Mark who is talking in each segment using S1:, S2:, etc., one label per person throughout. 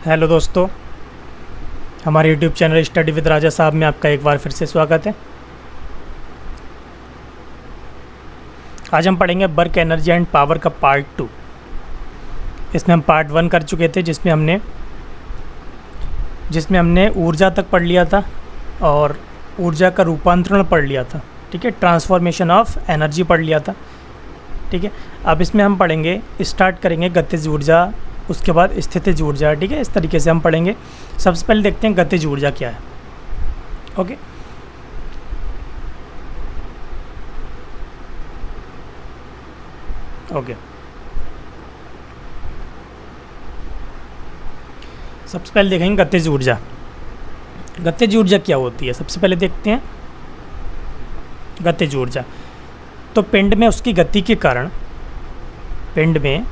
S1: Hello दोस्तों, हमारे YouTube channel study with राजा साहब में आपका एक बार फिर से स्वागत है। आज हम पढ़ेंगे वर्क एनर्जी एंड पावर का पार्ट 2। इसमें हम पार्ट 1 कर चुके थे जिसमें हमने ऊर्जा तक पढ़ लिया था और ऊर्जा का रूपांतरण पढ़ लिया था। ठीक है, ट्रांसफॉर्मेशन ऑफ एनर्जी पढ़ लिया था। ठीक है, अब इसमें हम पढ़ेंगे, स्टार्ट करेंगे गतिज ऊर्जा, उसके बाद स्थितिज ऊर्जा। ठीक है, इस तरीके से हम पढ़ेंगे। सबसे पहले देखते हैं गतिज ऊर्जा क्या है। ओके, ओके, सबसे पहले देखेंगे गतिज ऊर्जा। गतिज ऊर्जा क्या होती है, सबसे पहले देखते हैं गतिज ऊर्जा। तो पिंड में उसकी गति के कारण, पिंड में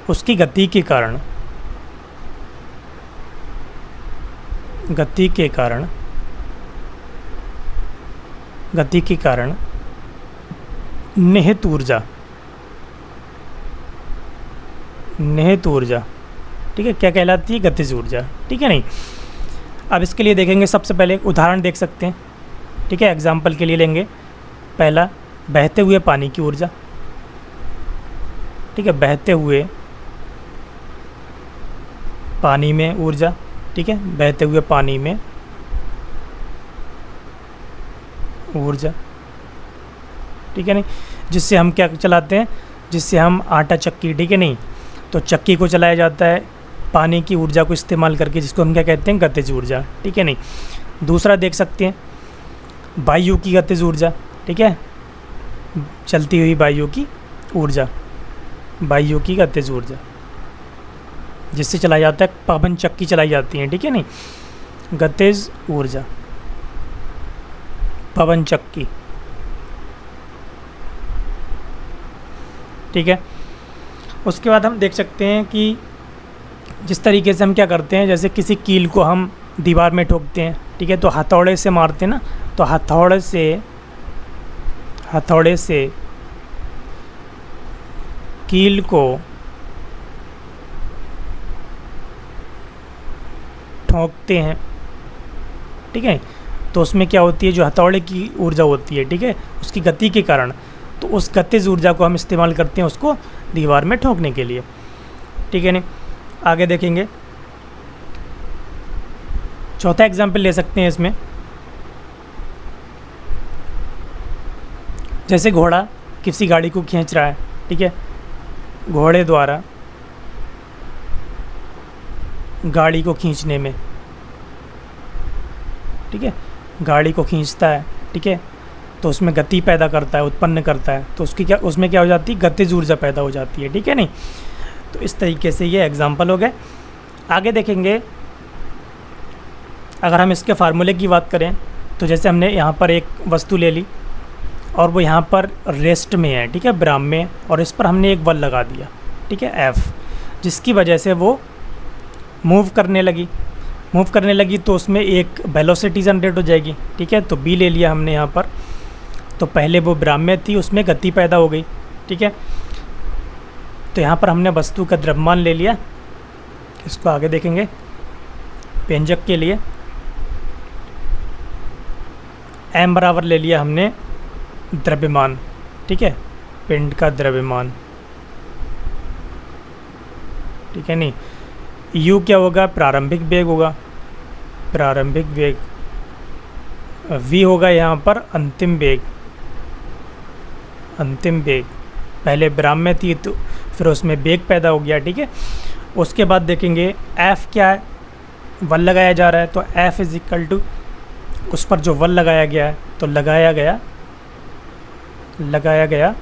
S1: उसकी गति के कारण निहित ऊर्जा, ठीक है, क्या कहलाती है? गतिज ऊर्जा। ठीक है, नहीं, अब इसके लिए देखेंगे। सबसे पहले एक उदाहरण देख सकते हैं। ठीक है, एग्जाम्पल के लिए लेंगे। पहला, बहते हुए पानी की ऊर्जा। ठीक है, बहते हुए पानी में ऊर्जा। ठीक है, बहते हुए पानी में ऊर्जा। ठीक है, नहीं, जिससे हम क्या चलाते हैं, जिससे हम आटा चक्की, ठीक है, नहीं, तो चक्की को चलाया जाता है पानी की ऊर्जा को इस्तेमाल करके, जिसको हम क्या कहते हैं? गतिज ऊर्जा। ठीक है, नहीं, दूसरा देख सकते हैं वायु की गतिज ऊर्जा। ठीक है, चलती हुई वायु की ऊर्जा, वायु की गतिज ऊर्जा, जिससे चलाया जाता है, पवन चक्की चलाई जाती है। ठीक है, नहीं, गतिज ऊर्जा, पवन चक्की। ठीक है, उसके बाद हम देख सकते हैं कि जिस तरीके से हम क्या करते हैं, जैसे किसी कील को हम दीवार में ठोकते हैं। ठीक है, तो हथौड़े से मारते हैं ना, तो हथौड़े से कील को ठोकते हैं। ठीक है, तो उसमें क्या होती है, जो हथौड़े की ऊर्जा होती है, ठीक है, उसकी गति के कारण, तो उस गतिज ऊर्जा को हम इस्तेमाल करते हैं उसको दीवार में ठोकने के लिए। ठीक है, नहीं, आगे देखेंगे। चौथा एग्जाम्पल ले सकते हैं इसमें। जैसे घोड़ा किसी गाड़ी को खींच रहा है। ठीक है, घोड़े द्वारा गाड़ी को खींचने में, ठीक है, गाड़ी को खींचता है। ठीक है, तो उसमें गति पैदा करता है, उत्पन्न करता है, तो उसमें क्या हो जाती है? गतिज ऊर्जा पैदा हो जाती है। ठीक है, नहीं, तो इस तरीके से ये एग्जाम्पल हो गए। आगे देखेंगे, अगर हम इसके फार्मूले की बात करें, तो जैसे हमने यहाँ पर एक वस्तु ले ली और वो यहाँ पर रेस्ट में है, ठीक है, विराम में, और इस पर हमने एक बल लगा दिया, ठीक है, F, जिसकी वजह से वो मूव करने लगी, तो उसमें एक वेलोसिटी जनरेट हो जाएगी। ठीक है, तो B ले लिया हमने यहाँ पर, तो पहले वो विराम में थी, उसमें गति पैदा हो गई। ठीक है, तो यहाँ पर हमने वस्तु का द्रव्यमान ले लिया। इसको आगे देखेंगे। व्यंजक के लिए m बराबर ले लिया हमने द्रव्यमान। ठीक है, पिंड का द्रव्यमान। ठीक है, नहीं, u क्या होगा? प्रारंभिक वेग होगा, प्रारंभिक वेग। v होगा यहाँ पर अंतिम वेग, पहले विराम में थी तो फिर उसमें वेग पैदा हो गया। ठीक है, उसके बाद देखेंगे F क्या है? बल लगाया जा रहा है, तो F इज इक्वल टू उस पर जो बल लगाया गया है, तो लगाया गया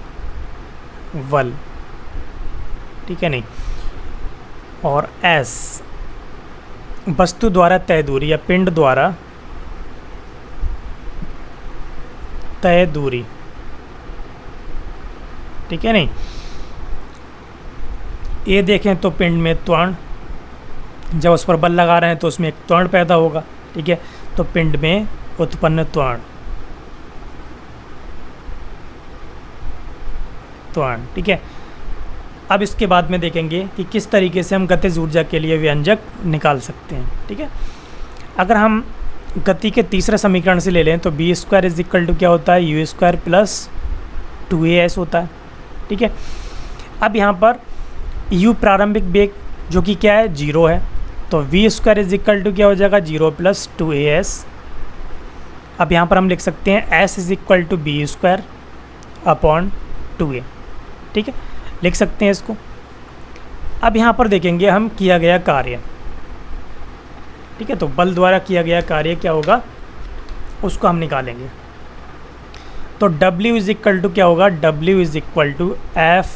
S1: बल। ठीक है, नहीं, और S वस्तु द्वारा तय दूरी या पिंड द्वारा तय दूरी। ठीक है, नहीं, ये देखें तो पिंड में त्वरण, जब उस पर बल लगा रहे हैं तो उसमें एक त्वरण पैदा होगा। ठीक है, तो पिंड में उत्पन्न त्वरण, ठीक है, अब इसके बाद में देखेंगे कि किस तरीके से हम गतिज ऊर्जा के लिए व्यंजक निकाल सकते हैं। ठीक है, अगर हम गति के तीसरे समीकरण से ले लें तो B square is equal to क्या होता है, यू स्क्वायर प्लस 2as होता है। ठीक है, अब यहाँ पर u प्रारंभिक वेग जो कि क्या है, 0 है, तो V square is equal to क्या हो जाएगा, 0 प्लस 2as। अब यहाँ पर हम लिख सकते हैं s is equal to B square upon 2a। ठीक है, लिख सकते हैं इसको। अब यहाँ पर देखेंगे हम किया गया कार्य। ठीक है, तो बल द्वारा किया गया कार्य क्या होगा उसको हम निकालेंगे। तो W इज इक्वल टू क्या होगा, W is equal to F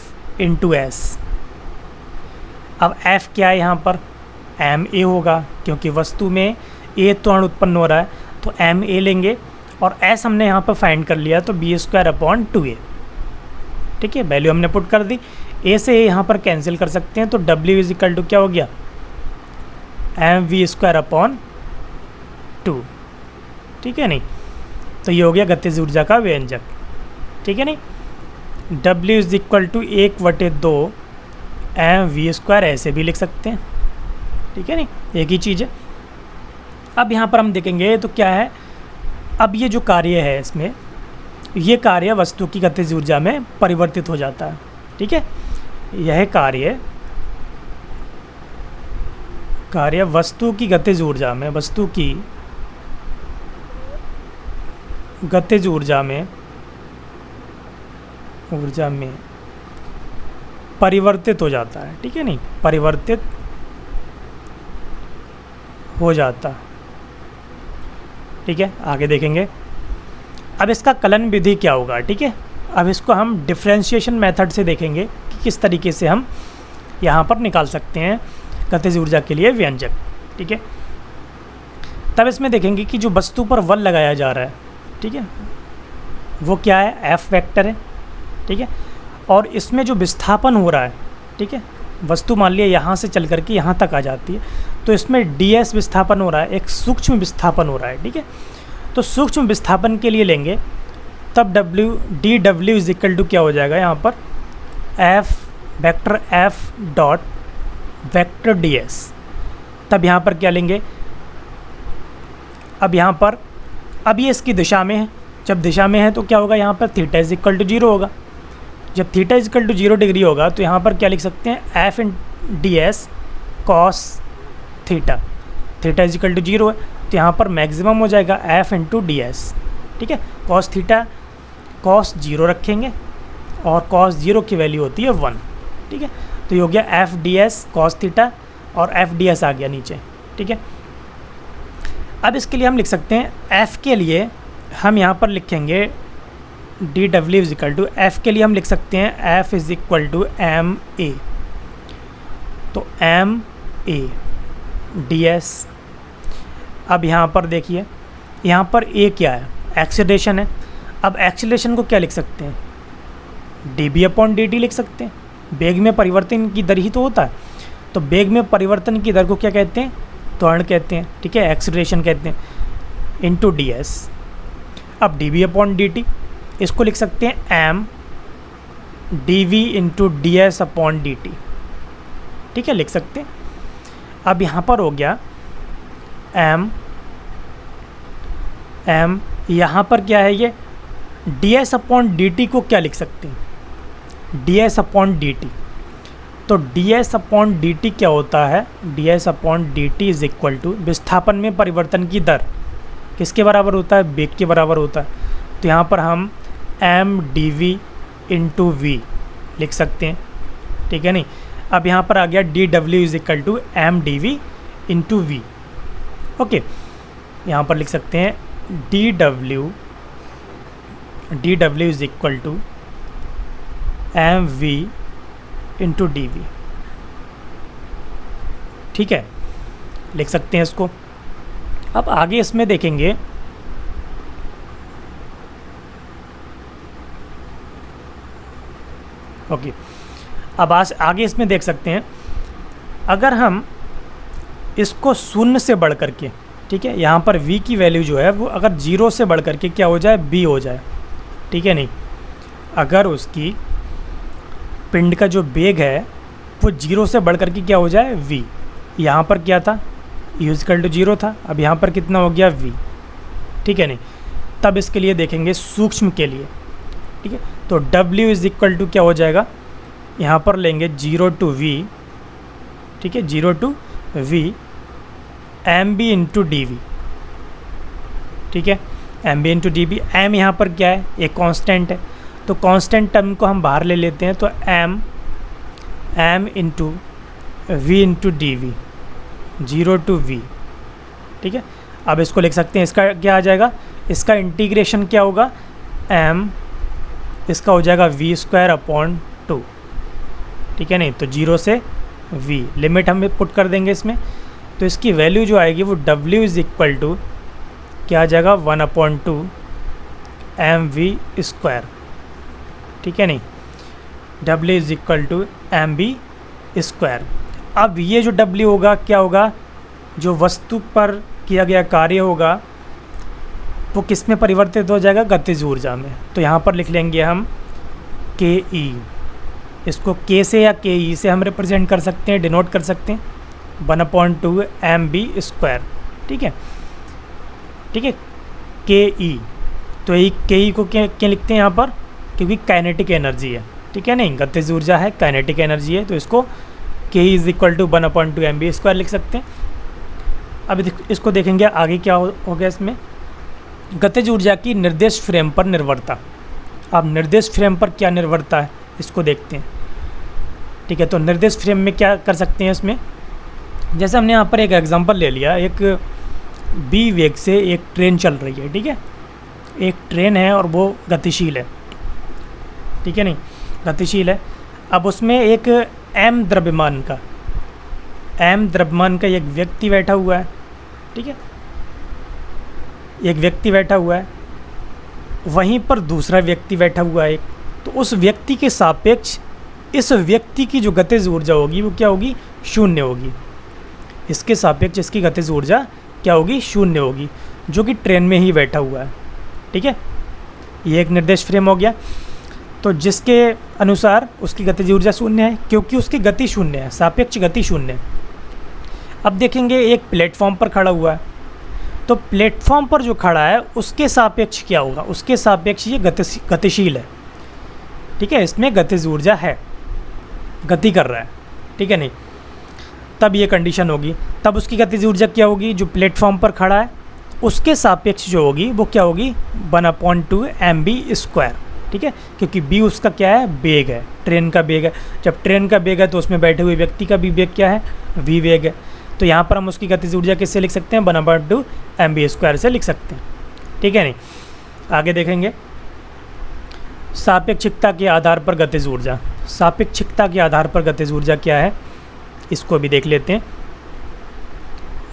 S1: into S. अब F क्या है यहाँ पर, ma होगा, क्योंकि वस्तु में a त्वरण उत्पन्न हो रहा है, तो ma लेंगे और s हमने यहाँ पर फाइंड कर लिया, तो बी स्क्वायर अपॉन 2a। ठीक है, वैल्यू हमने पुट कर दी, a से a यहाँ पर कैंसिल कर सकते हैं, तो W इज इक्वल टू क्या हो गया, mv स्क्वायर अपॉन 2। ठीक है नहीं, तो ये हो गया गतिज ऊर्जा का व्यंजक। ठीक है नहीं, W is equal to 1/2 mv square ऐसे भी लिख सकते हैं। ठीक है नहीं, एक ही चीज़ है। अब यहाँ पर हम देखेंगे तो क्या है, अब ये जो कार्य है इसमें, ये कार्य वस्तु की गतिज ऊर्जा में परिवर्तित हो जाता है। ठीक है, यह कार्य वस्तु की गतिज ऊर्जा में, वस्तु की गतिज ऊर्जा में परिवर्तित हो जाता है। ठीक है नहीं, परिवर्तित हो जाता। ठीक है, आगे देखेंगे। अब इसका कलन विधि क्या होगा। ठीक है, अब इसको हम डिफरेंशिएशन मेथड से देखेंगे कि किस तरीके से हम यहाँ पर निकाल सकते हैं गतिज ऊर्जा के लिए व्यंजक। ठीक है, तब इसमें देखेंगे कि जो वस्तु पर बल लगाया जा रहा है, ठीक है, वो क्या है, F वेक्टर है। ठीक है, और इसमें जो विस्थापन हो रहा है, ठीक है, वस्तु मान लिया यहाँ से चल करके यहाँ तक आ जाती है, तो इसमें ds विस्थापन हो रहा है, एक सूक्ष्म विस्थापन हो रहा है। ठीक है, तो सूक्ष्म विस्थापन के लिए लेंगे तब dw इज इक्वल टू क्या हो जाएगा, यहाँ पर F vector F dot vector ds। तब यहाँ पर क्या लेंगे, अब यहाँ पर अब ये इसकी दिशा में है, जब दिशा में है तो क्या होगा, यहाँ पर थीटा इज इक्वल टू 0 होगा। जब theta is equal to 0 degree होगा तो यहाँ पर क्या लिख सकते हैं, F इन ds cos theta. Theta is equal to 0 है, तो यहाँ पर मैक्सिमम हो जाएगा F इंटू ds। ठीक है, कॉस थीटा कॉस 0 रखेंगे और कॉस 0 की वैल्यू होती है 1। ठीक है, तो ये हो गया F ds कॉस थीटा और F ds आ गया नीचे। ठीक है, अब इसके लिए हम लिख सकते हैं, F के लिए हम यहाँ पर लिखेंगे dw is equal to, F के लिए हम लिख सकते हैं F is equal to ma। तो ma ds। अब यहाँ पर देखिए, यहाँ पर a क्या है, एक्सीलरेशन है। अब एक्सीलरेशन को क्या लिख सकते हैं, db अपॉन dt लिख सकते हैं। वेग में परिवर्तन की दर ही तो होता है, तो वेग में परिवर्तन की दर को क्या कहते हैं, त्वरण कहते हैं। ठीक है, एक्सीलरेशन कहते हैं, इंटू ds। अब dv अपॉन dt इसको लिख सकते हैं m dv into ds upon dt। ठीक है, लिख सकते हैं। अब यहाँ पर हो गया m यहाँ पर क्या है, ये ds अपॉन dt को क्या लिख सकते हैं, ds अपॉन dt। तो ds अपॉन dt क्या होता है, ds upon dt is equal to विस्थापन में परिवर्तन की दर किसके बराबर होता है, वेग के बराबर होता है। तो यहाँ पर हम m dv इंटू v लिख सकते हैं। ठीक है नहीं, अब यहाँ पर आ गया dw is equal to m dv into v। Okay, यहाँ पर लिख सकते हैं dw is equal to mv into dv। ठीक है, लिख सकते हैं इसको। अब आगे इसमें देखेंगे, ओके, अब आगे इसमें देख सकते हैं, अगर हम इसको 0 से बढ़ करके, ठीक है, यहाँ पर v की वैल्यू जो है वो अगर 0 से बढ़ करके क्या हो जाए, b हो जाए। ठीक है नहीं, अगर उसकी पिंड का जो वेग है वो 0 से बढ़ कर के क्या हो जाए v। यहाँ पर क्या था, u=0 था, अब यहाँ पर कितना हो गया v, ठीक है नहीं। तब इसके लिए देखेंगे सूक्ष्म के लिए, ठीक है, तो w क्या हो जाएगा, यहाँ पर लेंगे 0 to v, ठीक है, 0 to v mb into D V, ठीक है, mb into D V. m यहाँ पर क्या है, एक कांस्टेंट है, तो कांस्टेंट टर्म को हम बाहर ले लेते हैं, तो m into v into D V, 0 to v, ठीक है। अब इसको लिख सकते हैं, इसका क्या आ जाएगा, इसका इंटीग्रेशन क्या होगा, m, इसका हो जाएगा v²/2, ठीक है नहीं, तो 0 से v, लिमिट हम पुट कर देंगे इसमें, तो इसकी वैल्यू जो आएगी वो w क्या आ जाएगा 1/2 mv², ठीक है नहीं, w mv²। अब ये जो w होगा क्या होगा, जो वस्तु पर किया गया कार्य होगा वो किस में परिवर्तित हो जाएगा, गतिज ऊर्जा में। तो यहाँ पर लिख लेंगे हम के ई, इसको के से या के ई से हम रिप्रेजेंट कर सकते हैं, डिनोट कर सकते हैं, 1/2 mv², ठीक है, ठीक है, के ई। तो ये के ई को क्या लिखते हैं यहाँ पर, क्योंकि काइनेटिक एनर्जी है, ठीक है नहीं, गतिज ऊर्जा है, काइनेटिक एनर्जी है, तो इसको के ई = 1/2 mv² लिख सकते हैं। अब इसको देखेंगे आगे क्या हो गया इसमें, गतिज ऊर्जा की निर्देश फ्रेम पर निर्भरता। अब निर्देश फ्रेम पर क्या निर्भरता है इसको देखते हैं, ठीक है। तो निर्देश फ्रेम में क्या कर सकते हैं इसमें, जैसे हमने यहाँ पर एक एग्जांपल ले लिया, एक b वेग से एक ट्रेन चल रही है, ठीक है, एक ट्रेन है और वो गतिशील है, ठीक है नहीं, गतिशील है। अब उसमें एक m द्रव्यमान का एक व्यक्ति बैठा हुआ है, ठीक है, एक व्यक्ति बैठा हुआ है, वहीं पर दूसरा व्यक्ति बैठा हुआ है एक, तो उस व्यक्ति के सापेक्ष इस व्यक्ति की जो गतिज ऊर्जा होगी वो क्या होगी, 0 होगी। इसके सापेक्ष इसकी गतिज ऊर्जा क्या होगी, 0 होगी, जो कि ट्रेन में ही बैठा हुआ है, ठीक है। ये एक निर्देश फ्रेम हो गया, तो जिसके अनुसार उसकी गतिज ऊर्जा 0 है, क्योंकि उसकी गति 0 है, सापेक्ष गति 0 है। अब देखेंगे एक प्लेटफॉर्म पर खड़ा हुआ है, तो प्लेटफॉर्म पर जो खड़ा है उसके सापेक्ष क्या होगा, उसके सापेक्ष ये गतिशील है, ठीक है, इसमें गतिज ऊर्जा है, गति कर रहा है, ठीक है नहीं। तब ये कंडीशन होगी, तब उसकी गतिज ऊर्जा क्या होगी, जो प्लेटफॉर्म पर खड़ा है उसके सापेक्ष जो होगी वो क्या होगी, 1/2 mv², ठीक है, क्योंकि b उसका क्या है, वेग है, ट्रेन का वेग है। जब ट्रेन का वेग है तो उसमें बैठे हुए व्यक्ति का भी वेग क्या है, v वेग है। तो यहाँ पर हम उसकी गतिज ऊर्जा किससे लिख सकते हैं, 1/2 mv² से लिख सकते हैं, ठीक है नहीं। आगे देखेंगे सापेक्षिकता के आधार पर गतिज ऊर्जा। सापेक्षिकता के आधार पर गतिज ऊर्जा क्या है, इसको भी देख लेते हैं।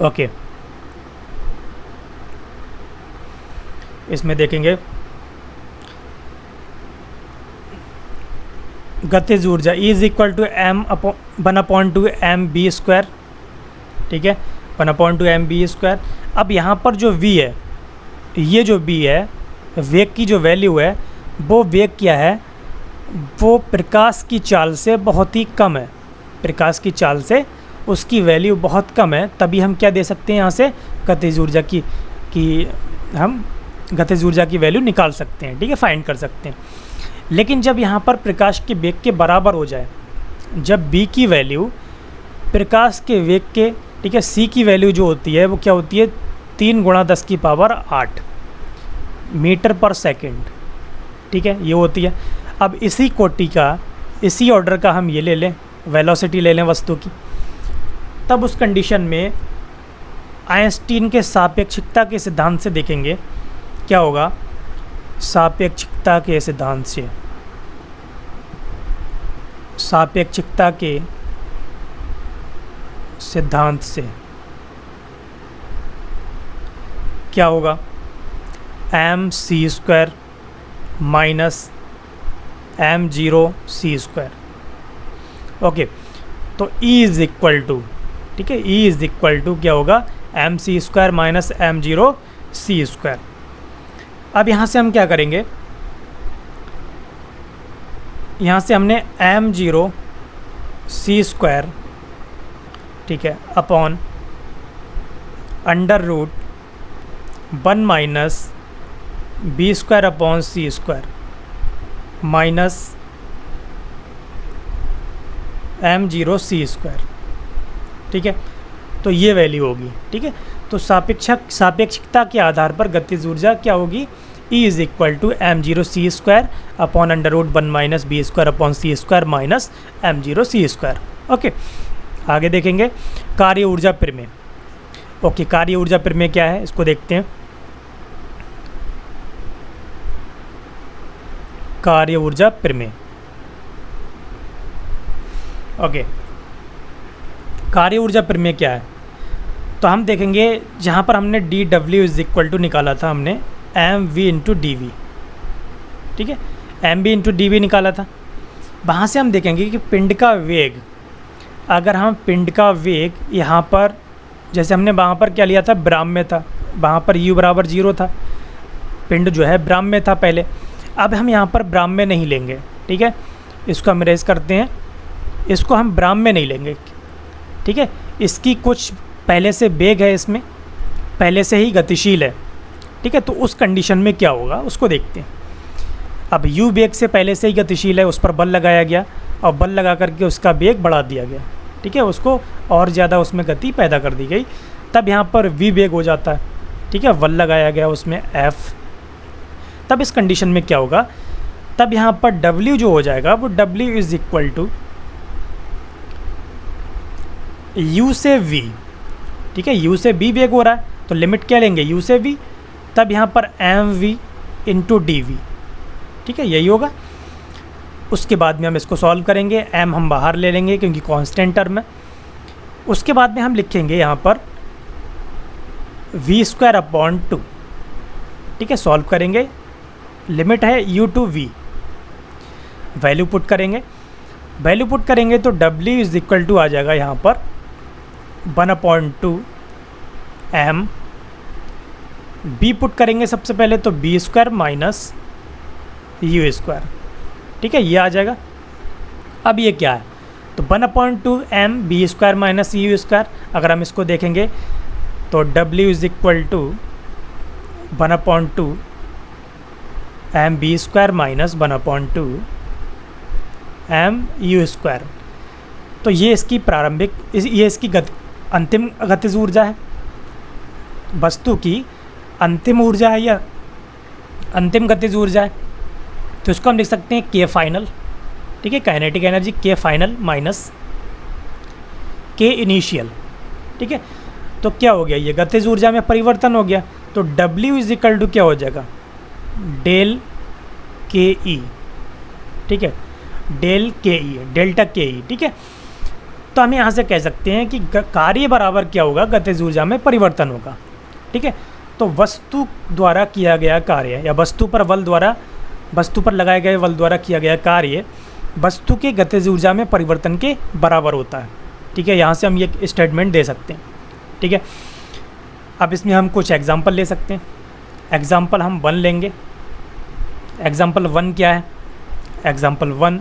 S1: ओके, इसमें देखेंगे गतिज ऊर्जा = m/1/2 mv², ठीक है, 1/2 mv²। अब यहाँ पर जो v है, ये जो v है, वेग की जो वैल्यू है, वो वेग क्या है, वो प्रकाश की चाल से बहुत ही कम है, प्रकाश की चाल से उसकी वैल्यू बहुत कम है। तभी हम क्या दे सकते हैं यहाँ से, गतिज ऊर्जा की हम गतिज ऊर्जा की वैल्यू निकाल सकते हैं, ठीक है, फाइंड कर सकते हैं। लेकिन जब यहाँ पर प्रकाश के वेग के बराबर हो जाए, जब b की वैल्यू प्रकाश के वेग के, ठीक है, c की वैल्यू जो होती है वो क्या होती है, 3 × 10⁸ मीटर पर सेकेंड, ठीक है, ये होती है। अब इसी कोटि का, इसी ऑर्डर का हम ये ले लें, वेलोसिटी ले लें वस्तु की, तब उस कंडीशन में आइंस्टीन के सापेक्षिकता के सिद्धांत से देखेंगे क्या होगा। सापेक्षिकता के सिद्धांत से, सापेक्षिकता के सिद्धांत से क्या होगा, mc² माइनस m0c²। ओके, तो E ठीक है, E क्या होगा, mc² माइनस m0c²। अब यहाँ से हम क्या करेंगे, यहाँ से हमने m0 c स्क्वायर, ठीक है, upon under root 1 minus B square upon C square minus m0 c square, ठीक है। तो ये वैल्यू होगी, ठीक है। तो सापेक्षिकता के आधार पर गतिज ऊर्जा क्या होगी, E is equal to m0 c square upon under root 1 minus B square upon C square minus m0 c square. Okay, आगे देखेंगे कार्य ऊर्जा प्रमेय। ओके, कार्य ऊर्जा प्रमेय क्या है इसको देखते हैं। कार्य ऊर्जा प्रमेय, ओके, कार्य ऊर्जा प्रमेय क्या है, तो हम देखेंगे जहाँ पर हमने dw इज इक्वल टू निकाला था हमने mv इंटू डी वी, ठीक है, mv इंटू डी वी निकाला था। वहाँ से हम देखेंगे कि पिंड का वेग, अगर हम पिंड का वेग यहाँ पर, जैसे हमने वहाँ पर क्या लिया था, ब्राह्म में था, वहाँ पर u बराबर 0 था, पिंड जो है ब्राह्म में था पहले। अब हम यहाँ पर ब्राह्म में नहीं लेंगे, ठीक है, इसको हम रेज करते हैं, इसको हम ब्राह्म में नहीं लेंगे, ठीक है। इसकी कुछ पहले से वेग है, इसमें पहले से ही गतिशील है, ठीक है। तो उस कंडीशन में क्या होगा उसको देखते हैं। अब u वेग से पहले से ही गतिशील है, उस पर बल लगाया गया और बल लगा करके उसका वेग बढ़ा दिया गया, ठीक है, उसको और ज़्यादा उसमें गति पैदा कर दी गई, तब यहाँ पर v वेग हो जाता है, ठीक है, बल लगाया गया उसमें f। तब इस कंडीशन में क्या होगा, तब यहाँ पर w जो हो जाएगा वो w is equal to u से v, ठीक है, u से b वेग हो रहा है तो लिमिट क्या लेंगे, u से v, तब यहाँ पर mv इंटू डी वी, ठीक है, यही होगा। उसके बाद में हम इसको सॉल्व करेंगे, m हम बाहर ले लेंगे क्योंकि कांस्टेंट टर्म है। उसके बाद में हम लिखेंगे यहाँ पर v स्क्वायर अपॉन 2, ठीक है, सॉल्व करेंगे, लिमिट है u to v, value put करेंगे, वैल्यू पुट करेंगे तो w इज इक्वल टू आ जाएगा यहाँ पर 1/2 m, b पुट करेंगे सबसे पहले तो b square minus u square, ठीक है, ये आ जाएगा। अब ये क्या है, तो 1/2 m b square minus u स्क्वायर, अगर हम इसको देखेंगे तो w is equal to 1/2 m b square minus 1/2 m u square. तो ये इसकी प्रारंभिक, ये इसकी अंतिम गतिज ऊर्जा है, वस्तु की अंतिम ऊर्जा है या अंतिम गतिज ऊर्जा है। तो इसको हम लिख सकते हैं k फाइनल, ठीक है, kinetic energy k final minus k initial, ठीक है। तो क्या हो गया, ये गतिज ऊर्जा में परिवर्तन हो गया, तो w इज इक्वल टू क्या हो जाएगा, डेल के ई, ठीक है, डेल के ई, डेल्टा के ई, ठीक है। तो हम यहाँ से कह सकते हैं कि कार्य बराबर क्या होगा, गतिज ऊर्जा में परिवर्तन होगा, ठीक है। तो वस्तु द्वारा किया गया कार्य या वस्तु पर बल द्वारा, वस्तु पर लगाए गए बल द्वारा किया गया कार्य वस्तु के गतिज ऊर्जा में परिवर्तन के बराबर होता है, ठीक है। यहाँ से हम ये स्टेटमेंट दे सकते हैं, ठीक है। अब इसमें हम कुछ एग्जाम्पल ले सकते हैं। एग्जाम्पल हम 1 लेंगे। एग्जाम्पल 1 क्या है, एग्जाम्पल 1,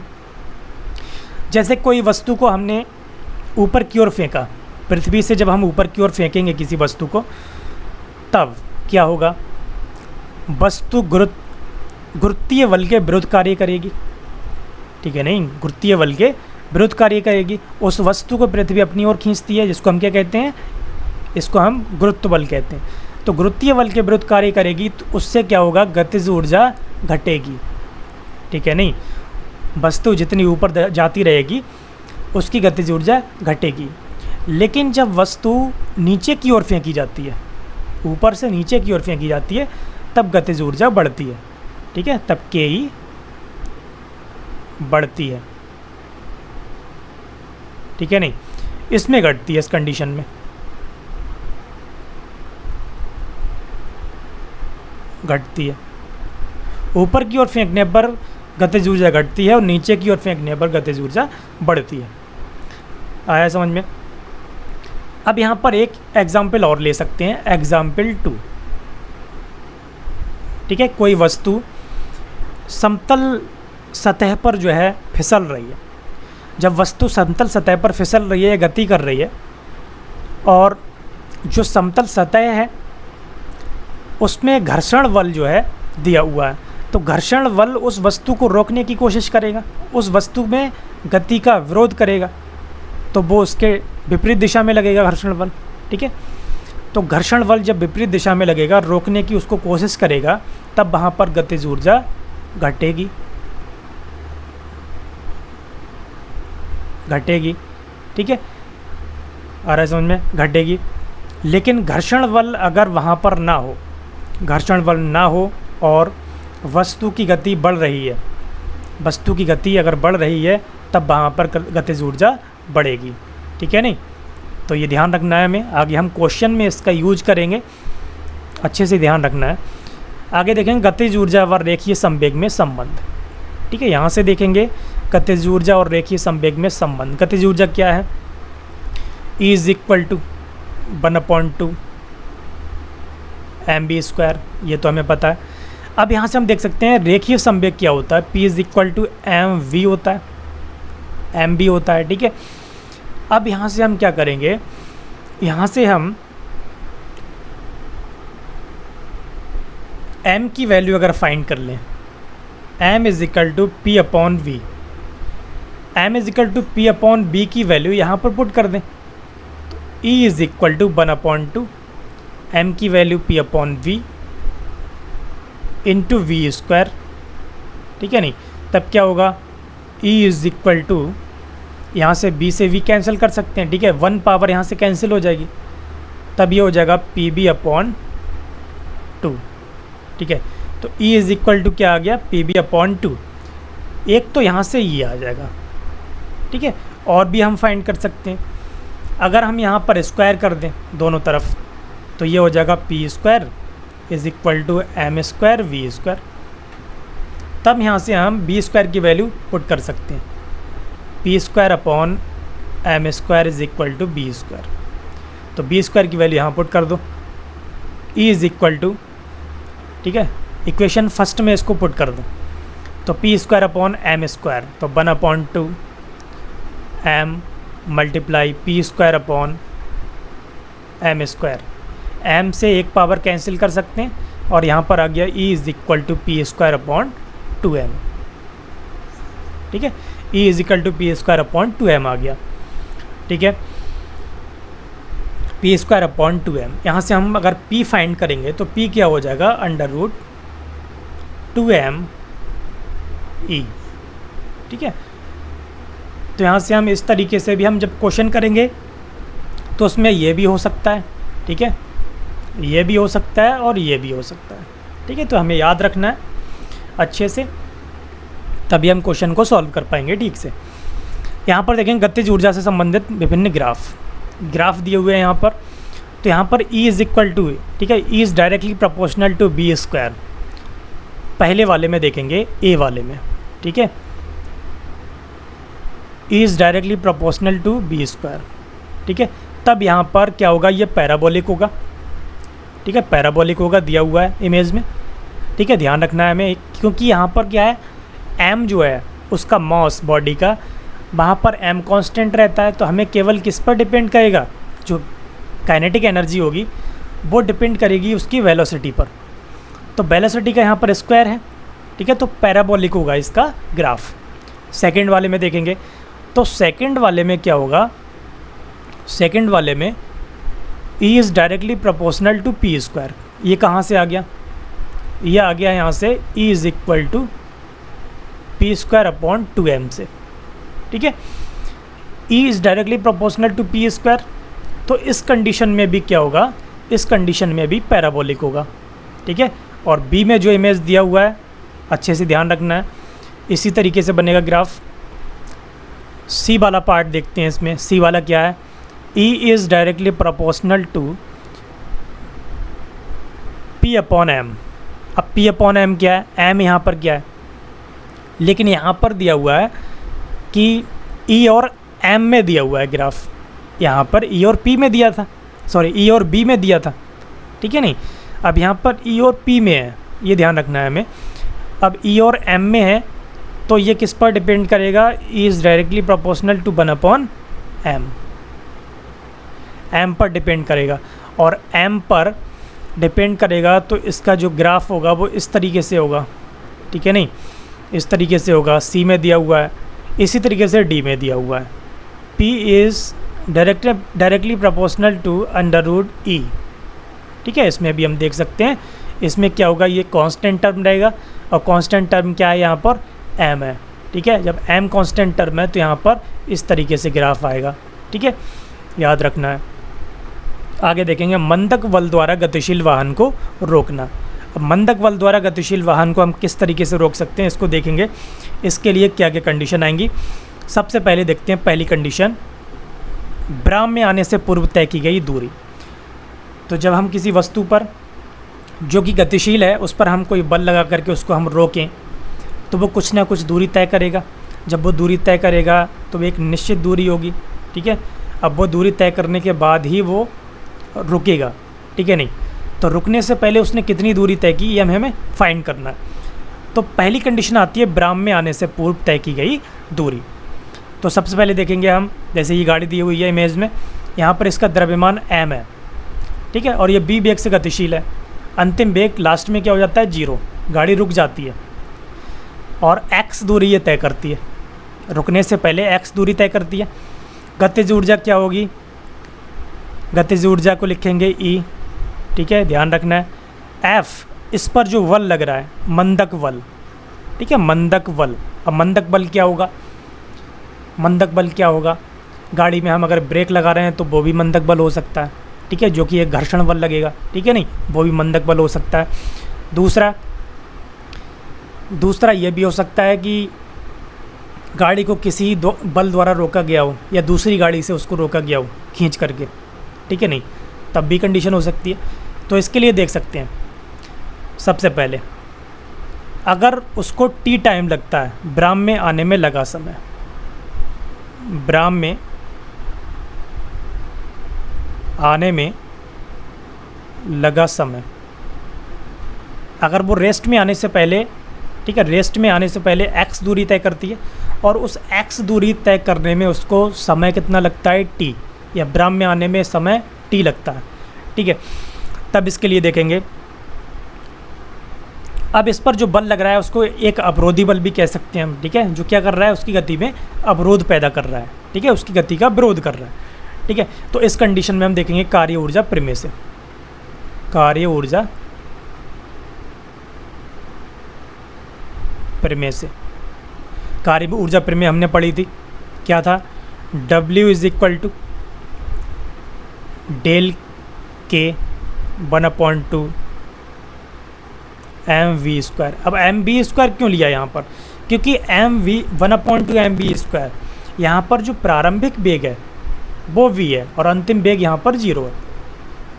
S1: जैसे कोई वस्तु को हमने ऊपर की ओर फेंका, पृथ्वी से जब हम ऊपर की ओर फेंकेंगे किसी वस्तु को, तब क्या होगा, वस्तु गुरुत्वीय बल के विरुद्ध कार्य करेगी, ठीक है, नहीं, गुरुत्वीय बल के विरुद्ध कार्य करेगी। उस वस्तु को पृथ्वी अपनी ओर खींचती है, जिसको हम क्या कहते हैं, इसको हम गुरुत्व बल कहते हैं। तो गुरुत्वीय बल के विरुद्ध कार्य करेगी तो उससे क्या होगा, गतिज ऊर्जा घटेगी, ठीक है, नहीं, वस्तु जितनी ऊपर जाती रहेगी उसकी गतिज ऊर्जा घटेगी। लेकिन जब वस्तु नीचे की ओर फेंकी जाती है, ऊपर से नीचे की ओर फेंकी जाती है, तब गतिज ऊर्जा बढ़ती है, ठीक है, तब के ई बढ़ती है, ठीक है, नहीं, इसमें घटती है, इस कंडीशन में घटती है। ऊपर की ओर फेंकने पर गतिज ऊर्जा घटती है और नीचे की ओर फेंकने पर गतिज ऊर्जा बढ़ती है। आया समझ में। अब यहाँ पर एक एग्जाम्पल और ले सकते हैं, एग्जाम्पल 2, ठीक है। कोई वस्तु समतल सतह पर जो है फिसल रही है। जब वस्तु समतल सतह पर फिसल रही है या गति कर रही है और जो समतल सतह है उसमें घर्षण बल जो है दिया हुआ है, तो घर्षण बल उस वस्तु को रोकने की कोशिश करेगा, उस वस्तु में गति का विरोध करेगा, तो वो उसके विपरीत दिशा में लगेगा घर्षण बल। ठीक है, तो घर्षण बल जब विपरीत दिशा में लगेगा, रोकने की उसको कोशिश करेगा, तब वहाँ पर गतिज ऊर्जा घटेगी। ठीक है, आ रहा है समझ में, घटेगी। लेकिन घर्षण बल अगर वहाँ पर ना हो, घर्षण बल ना हो और वस्तु की गति बढ़ रही है, वस्तु की गति अगर बढ़ रही है, तब वहाँ पर गतिज ऊर्जा बढ़ेगी। ठीक है नहीं, तो ये ध्यान रखना है। हमें आगे हम क्वेश्चन में इसका यूज करेंगे, अच्छे से ध्यान रखना है। आगे देखेंगे गतिज ऊर्जा व रेखीय संवेग में संबंध। ठीक है, यहाँ से देखेंगे गतिज ऊर्जा और रेखीय संवेग में संबंध। गतिज ऊर्जा क्या है? E is equal to 1/2 mv², ये तो हमें पता है। अब यहाँ से हम देख सकते हैं रेखीय संवेग क्या होता है। P is equal to mv होता है, mv होता है। ठीक है, अब यहाँ से हम क्या करेंगे, यहाँ से हम m की वैल्यू अगर फाइंड कर लें, m is equal to P upon V, m is equal to P upon B की वैल्यू यहाँ पर पुट कर दें, तो E is equal to 1/2 m की वैल्यू P upon V into V²। ठीक है नहीं, तब क्या होगा, E इज इक्वल टू, यहाँ से B से V कैंसिल कर सकते हैं। ठीक है, 1 पावर यहाँ से कैंसिल हो जाएगी, तब ये हो जाएगा PB अपॉन 2। ठीक है, तो E इज इक्वल टू क्या आ गया, PB अपॉन 2। एक तो यहाँ से ये आ जाएगा। ठीक है, और भी हम फाइंड कर सकते हैं। अगर हम यहाँ पर स्क्वायर कर दें दोनों तरफ, तो ये हो जाएगा P² is equal to m² V²। तब यहाँ से हम B² की वैल्यू पुट कर सकते हैं, P² upon m² is equal to B²। तो B² की वैल्यू यहाँ पुट कर दो, E इज इक्वल टू, ठीक है, इक्वेशन फर्स्ट में इसको पुट कर दो, तो P² अपॉन m², तो 1/2 m multiply P² upon m²। m से एक पावर कैंसिल कर सकते हैं और यहाँ पर आ गया E is equal to P² upon 2m। ठीक है, E is equal to P² upon 2m आ गया। ठीक है, P² अपॉन 2m। यहाँ से हम अगर P फाइंड करेंगे तो P क्या हो जाएगा, √2m E। ठीक है, तो यहाँ से हम इस तरीके से भी हम जब क्वेश्चन करेंगे तो उसमें ये भी हो सकता है। ठीक है, ये भी हो सकता है और ये भी हो सकता है। ठीक है, तो हमें याद रखना है अच्छे से, तभी हम क्वेश्चन को सॉल्व कर पाएंगे ठीक से। यहाँ पर देखें गतिज ऊर्जा से संबंधित विभिन्न ग्राफ दिए हुए हैं यहाँ पर। तो यहाँ पर E इज इक्वल टू, ठीक है, E is directly proportional to B²। पहले वाले में देखेंगे, A वाले में, ठीक है, E is directly proportional to B²। ठीक है, तब यहाँ पर क्या होगा, ये पैराबोलिक होगा। ठीक है, पैराबोलिक होगा, दिया हुआ है इमेज में। ठीक है, ध्यान रखना है हमें, क्योंकि यहाँ पर क्या है, m जो है उसका मॉस बॉडी का, वहाँ पर m कांस्टेंट रहता है, तो हमें केवल किस पर डिपेंड करेगा, जो काइनेटिक एनर्जी होगी वो डिपेंड करेगी उसकी वेलोसिटी पर। तो वेलोसिटी का यहाँ पर स्क्वायर है। ठीक है, तो पैराबोलिक होगा इसका ग्राफ। सेकंड वाले में देखेंगे, तो सेकंड वाले में क्या होगा, सेकंड वाले में E is directly proportional to P²। ये कहाँ से आ गया, ये आ गया यहाँ से E is equal to P² upon 2m से। ठीक है, E is directly proportional to P²। तो इस कंडीशन में भी क्या होगा, इस कंडीशन में भी पैराबोलिक होगा। ठीक है, और B में जो इमेज दिया हुआ है अच्छे से ध्यान रखना है, इसी तरीके से बनेगा ग्राफ। C वाला पार्ट देखते हैं, इसमें C वाला क्या है, E is directly proportional to P upon m। अब P अपॉन m क्या है, m यहाँ पर क्या है, लेकिन यहाँ पर दिया हुआ है कि E और m में दिया हुआ है ग्राफ, यहाँ पर E और P में दिया था, सॉरी E और B में दिया था। ठीक है नहीं, अब यहाँ पर E और P में है, ये ध्यान रखना है हमें। अब E और m में है तो ये किस पर डिपेंड करेगा, E is directly proportional to 1/m, M पर डिपेंड करेगा। और एम पर डिपेंड करेगा तो इसका जो ग्राफ होगा वो इस तरीके से होगा, ठीक है नहीं, इस तरीके से होगा, सी में दिया हुआ है, इसी तरीके से डी में दिया हुआ है। P is directly proportional to √e, ठीक है। इसमें भी हम देख सकते हैं, इसमें क्या होगा, ये कांस्टेंट टर्म रहेगा, और कांस्टेंट टर्म क्या है यहाँ पर, m है, ठीक है। जब m कांस्टेंट टर्म है तो यहाँ पर इस तरीके से ग्राफ आएगा, ठीक है, याद रखना है। आगे देखेंगे मंदक बल द्वारा गतिशील वाहन को रोकना। अब मंदक बल द्वारा गतिशील वाहन को हम किस तरीके से रोक सकते हैं, इसको देखेंगे। इसके लिए क्या क्या कंडीशन आएंगी। सबसे पहले देखते हैं पहली कंडीशन, विराम में आने से पूर्व तय की गई दूरी। तो जब हम किसी वस्तु पर जो कि गतिशील है उस पर हम कोई बल लगा करके उसको हम रोकें तो वो कुछ ना कुछ दूरी तय करेगा। जब वो दूरी तय करेगा तो एक निश्चित दूरी होगी, ठीक है। अब वो दूरी तय करने के बाद ही वो रुकेगा, ठीक है नहीं। तो रुकने से पहले उसने कितनी दूरी तय की ये हमें फाइंड करना है। तो पहली कंडीशन आती है विराम में आने से पूर्व तय की गई दूरी। तो सबसे पहले देखेंगे हम, जैसे ये गाड़ी दी हुई है इमेज में, यहाँ पर इसका द्रव्यमान m है, ठीक है, और ये b वेग से गतिशील है। अंतिम वेग लास्ट में क्या हो जाता है, 0, गाड़ी रुक जाती है। और x दूरी ये तय करती है, रुकने से पहले x दूरी तय करती है। गतिज ऊर्जा क्या होगी, गतिज ऊर्जा को लिखेंगे E, ठीक है, ध्यान रखना है। F, इस पर जो बल लग रहा है मंदक बल, ठीक है, मंदक बल। अब मंदक बल क्या होगा, मंदक बल क्या होगा, गाड़ी में हम अगर ब्रेक लगा रहे हैं तो वो भी मंदक बल हो सकता है, ठीक है, जो कि एक घर्षण बल लगेगा, ठीक है नहीं, वो भी मंदक बल हो सकता है। दूसरा ये भी हो सकता है कि गाड़ी को किसी बल द्वारा रोका गया हो या दूसरी गाड़ी से उसको रोका गया हो खींच करके, ठीक है नहीं, तब भी कंडीशन हो सकती है। तो इसके लिए देख सकते हैं, सबसे पहले अगर उसको t टाइम लगता है, विराम में आने में लगा समय, विराम में आने में लगा समय, अगर वो रेस्ट में आने से पहले, ठीक है, रेस्ट में आने से पहले x दूरी तय करती है और उस x दूरी तय करने में उसको समय कितना लगता है, t, या विराम में आने में समय t लगता है, ठीक है। तब इसके लिए देखेंगे, अब इस पर जो बल लग रहा है उसको एक अवरोधी बल भी कह सकते हैं हम, ठीक है, जो क्या कर रहा है, उसकी गति में अवरोध पैदा कर रहा है, ठीक है, उसकी गति का विरोध कर रहा है, ठीक है। तो इस कंडीशन में हम देखेंगे कार्य ऊर्जा प्रमेय से, कार्य ऊर्जा प्रमेय से। कार्य ऊर्जा प्रमेय हमने पढ़ी थी, क्या था, W = डेल के 1/2 mv²। अब mv² क्यों लिया यहाँ पर, क्योंकि 1/2 mv², यहाँ पर जो प्रारंभिक वेग है वो v है और अंतिम वेग यहाँ पर 0 है।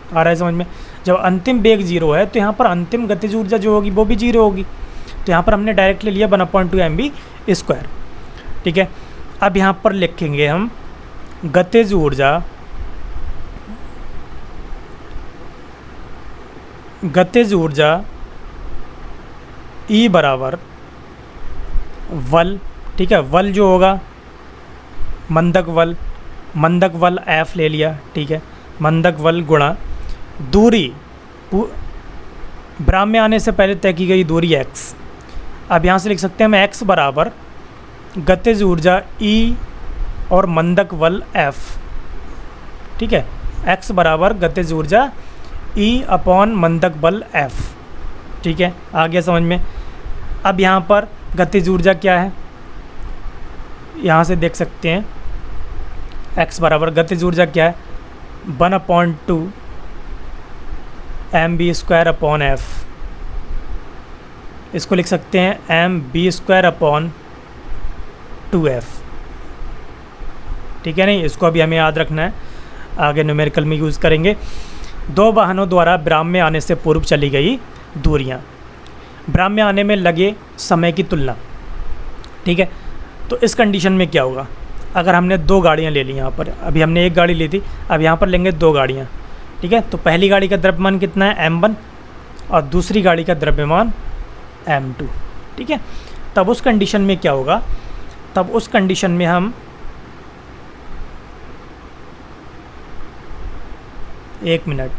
S1: आ रहा है समझ में, जब अंतिम वेग 0 है तो यहाँ पर अंतिम गतिज ऊर्जा जो होगी वो भी 0 होगी। तो यहाँ पर हमने डायरेक्ट ले लिया 1/2 mv², ठीक है। अब यहाँ पर लिखेंगे हम गतिज ऊर्जा, गतिज ऊर्जा E बराबर बल, ठीक है, बल जो होगा मंदक बल, मंदक बल F ले लिया, ठीक है, मंदक बल गुणा दूरी, विराम में आने से पहले तय की गई दूरी x। अब यहाँ से लिख सकते हैं हम x बराबर गतिज ऊर्जा E और मंदक बल F, ठीक है, x बराबर गतिज ऊर्जा E/ मंदक बल F, ठीक है, आ गया समझ में। अब यहाँ पर गतिज ऊर्जा क्या है, यहाँ से देख सकते हैं x बराबर गतिज ऊर्जा क्या है, 1/2 mv²/F, इसको लिख सकते हैं mv²/2f, ठीक है नहीं, इसको अभी हमें याद रखना है, आगे न्यूमेरिकल में यूज़ करेंगे। दो वाहनों द्वारा विराम में आने से पूर्व चली गई दूरियां, विराम में आने में लगे समय की तुलना, ठीक है। तो इस कंडीशन में क्या होगा, अगर हमने दो गाड़ियां ले ली, यहाँ पर अभी हमने एक गाड़ी ली थी, अब यहाँ पर लेंगे दो गाड़ियां, ठीक है। तो पहली गाड़ी का द्रव्यमान कितना है, m1, और दूसरी गाड़ी का द्रव्यमान m2, ठीक है। तब उस कंडीशन में क्या होगा, तब उस कंडीशन में हम एक मिनट,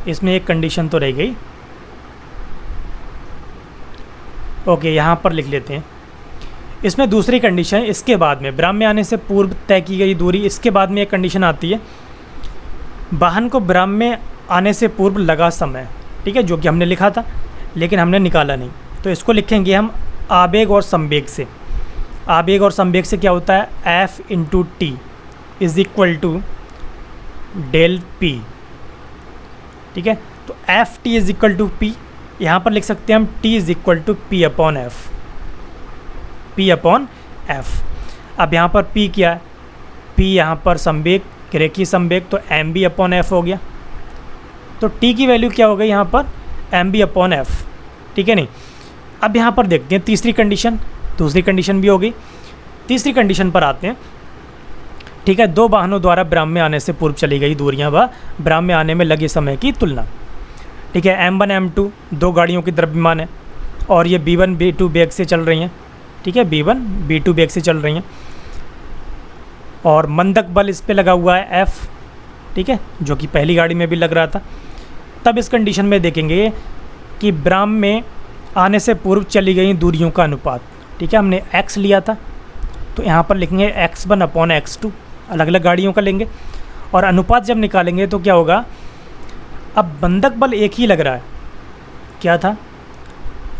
S1: इसमें एक कंडीशन तो रह गई। ओके, यहाँ पर लिख लेते हैं। इसमें दूसरी कंडीशन, इसके बाद में ब्राह्म में आने से पूर्व तय की गई दूरी, इसके बाद में एक कंडीशन आती है वाहन को ब्राह्म में आने से पूर्व लगा समय, ठीक है, जो कि हमने लिखा था लेकिन हमने निकाला नहीं। तो इसको लिखेंगे हम आवेग और संवेग से। आवेग और संवेग से क्या होता है, F × T is equal to del P, ठीक है। तो F T is equal to P, यहाँ पर लिख सकते हैं हम T is equal to P upon F, P upon F. अब यहाँ पर P क्या है, P यहाँ पर संवेग, रेखीय संवेग, तो एम बी अपॉन एफ हो गया। तो T की वैल्यू क्या हो गई यहाँ पर, एम बी अपॉन एफ, ठीक है नहीं। अब यहाँ पर देखते हैं तीसरी कंडीशन, दूसरी कंडीशन भी हो गई। तीसरी कंडीशन पर आते हैं, ठीक है। दो वाहनों द्वारा ब्राह्म में आने से पूर्व चली गई दूरियां व ब्राह्म में आने में लगे समय की तुलना, ठीक है। M1 M2 दो गाड़ियों की द्रव्यमान है और ये B1 B2 वेग से चल रही हैं, ठीक है, B1 B2 वेग से चल रही हैं और मंदक बल इस पे लगा हुआ है F, ठीक है, जो कि पहली गाड़ी में भी लग रहा था। तब इस कंडीशन में देखेंगे कि ब्राह्म में आने से पूर्व चली गई दूरियों का अनुपात, ठीक है, हमने x लिया था तो यहाँ पर लिखेंगे x1 अपॉन x2, अलग अलग गाड़ियों का लेंगे और अनुपात जब निकालेंगे तो क्या होगा, अब बंधक बल एक ही लग रहा है, क्या था,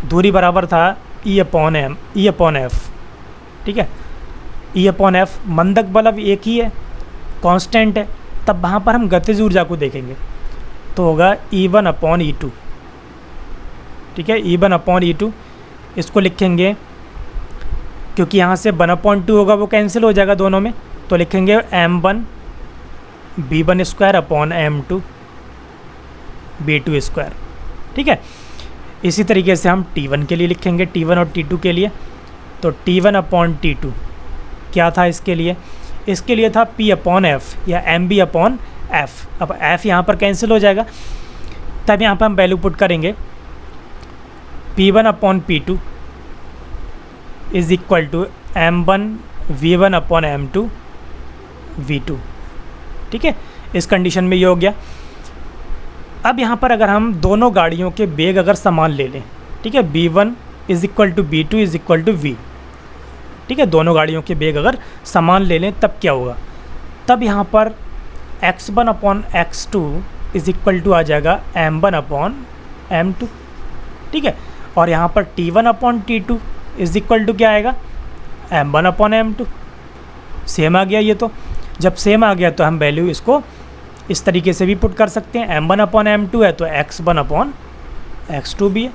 S1: दूरी बराबर था E अपॉन एफ, ठीक है, E अपॉन एफ। मंदक बल अब एक ही है, कांस्टेंट है, तब वहाँ पर हम गतिज ऊर्जा को देखेंगे तो होगा E1 अपॉन E2, ठीक है, E1 अपॉन E2। इसको लिखेंगे क्योंकि यहाँ से 1/2 होगा वो कैंसिल हो जाएगा दोनों में, तो लिखेंगे M1 B1 square upon M2 B2 square, ठीक है। इसी तरीके से हम T1 के लिए लिखेंगे, T1 और T2 के लिए, तो T1 अपॉन T2 क्या था इसके लिए था P अपॉन एफ या MB अपॉन एफ। अब एफ यहाँ पर कैंसिल हो जाएगा, तब यहाँ पर हम वैल्यू पुट करेंगे P1 upon P2 is equal to M1 V1 upon M2 V2, ठीक है। इस कंडीशन में ये हो गया। अब यहाँ पर अगर हम दोनों गाड़ियों के वेग अगर समान ले लें, ठीक है, B1 is equal to B2 is equal to V, ठीक है, दोनों गाड़ियों के वेग अगर समान ले लें तब क्या होगा, तब यहाँ पर x1 upon x2 is equal to आ जाएगा M1 अपॉन M2, ठीक है। और यहाँ पर T1 upon T2 is equal to क्या आएगा, M1 अपॉन M2। सेम आ गया ये, तो जब सेम आ गया तो हम वैल्यू इसको इस तरीके से भी पुट कर सकते हैं, M1 अपॉन M2 है तो x1 अपॉन x2 भी है,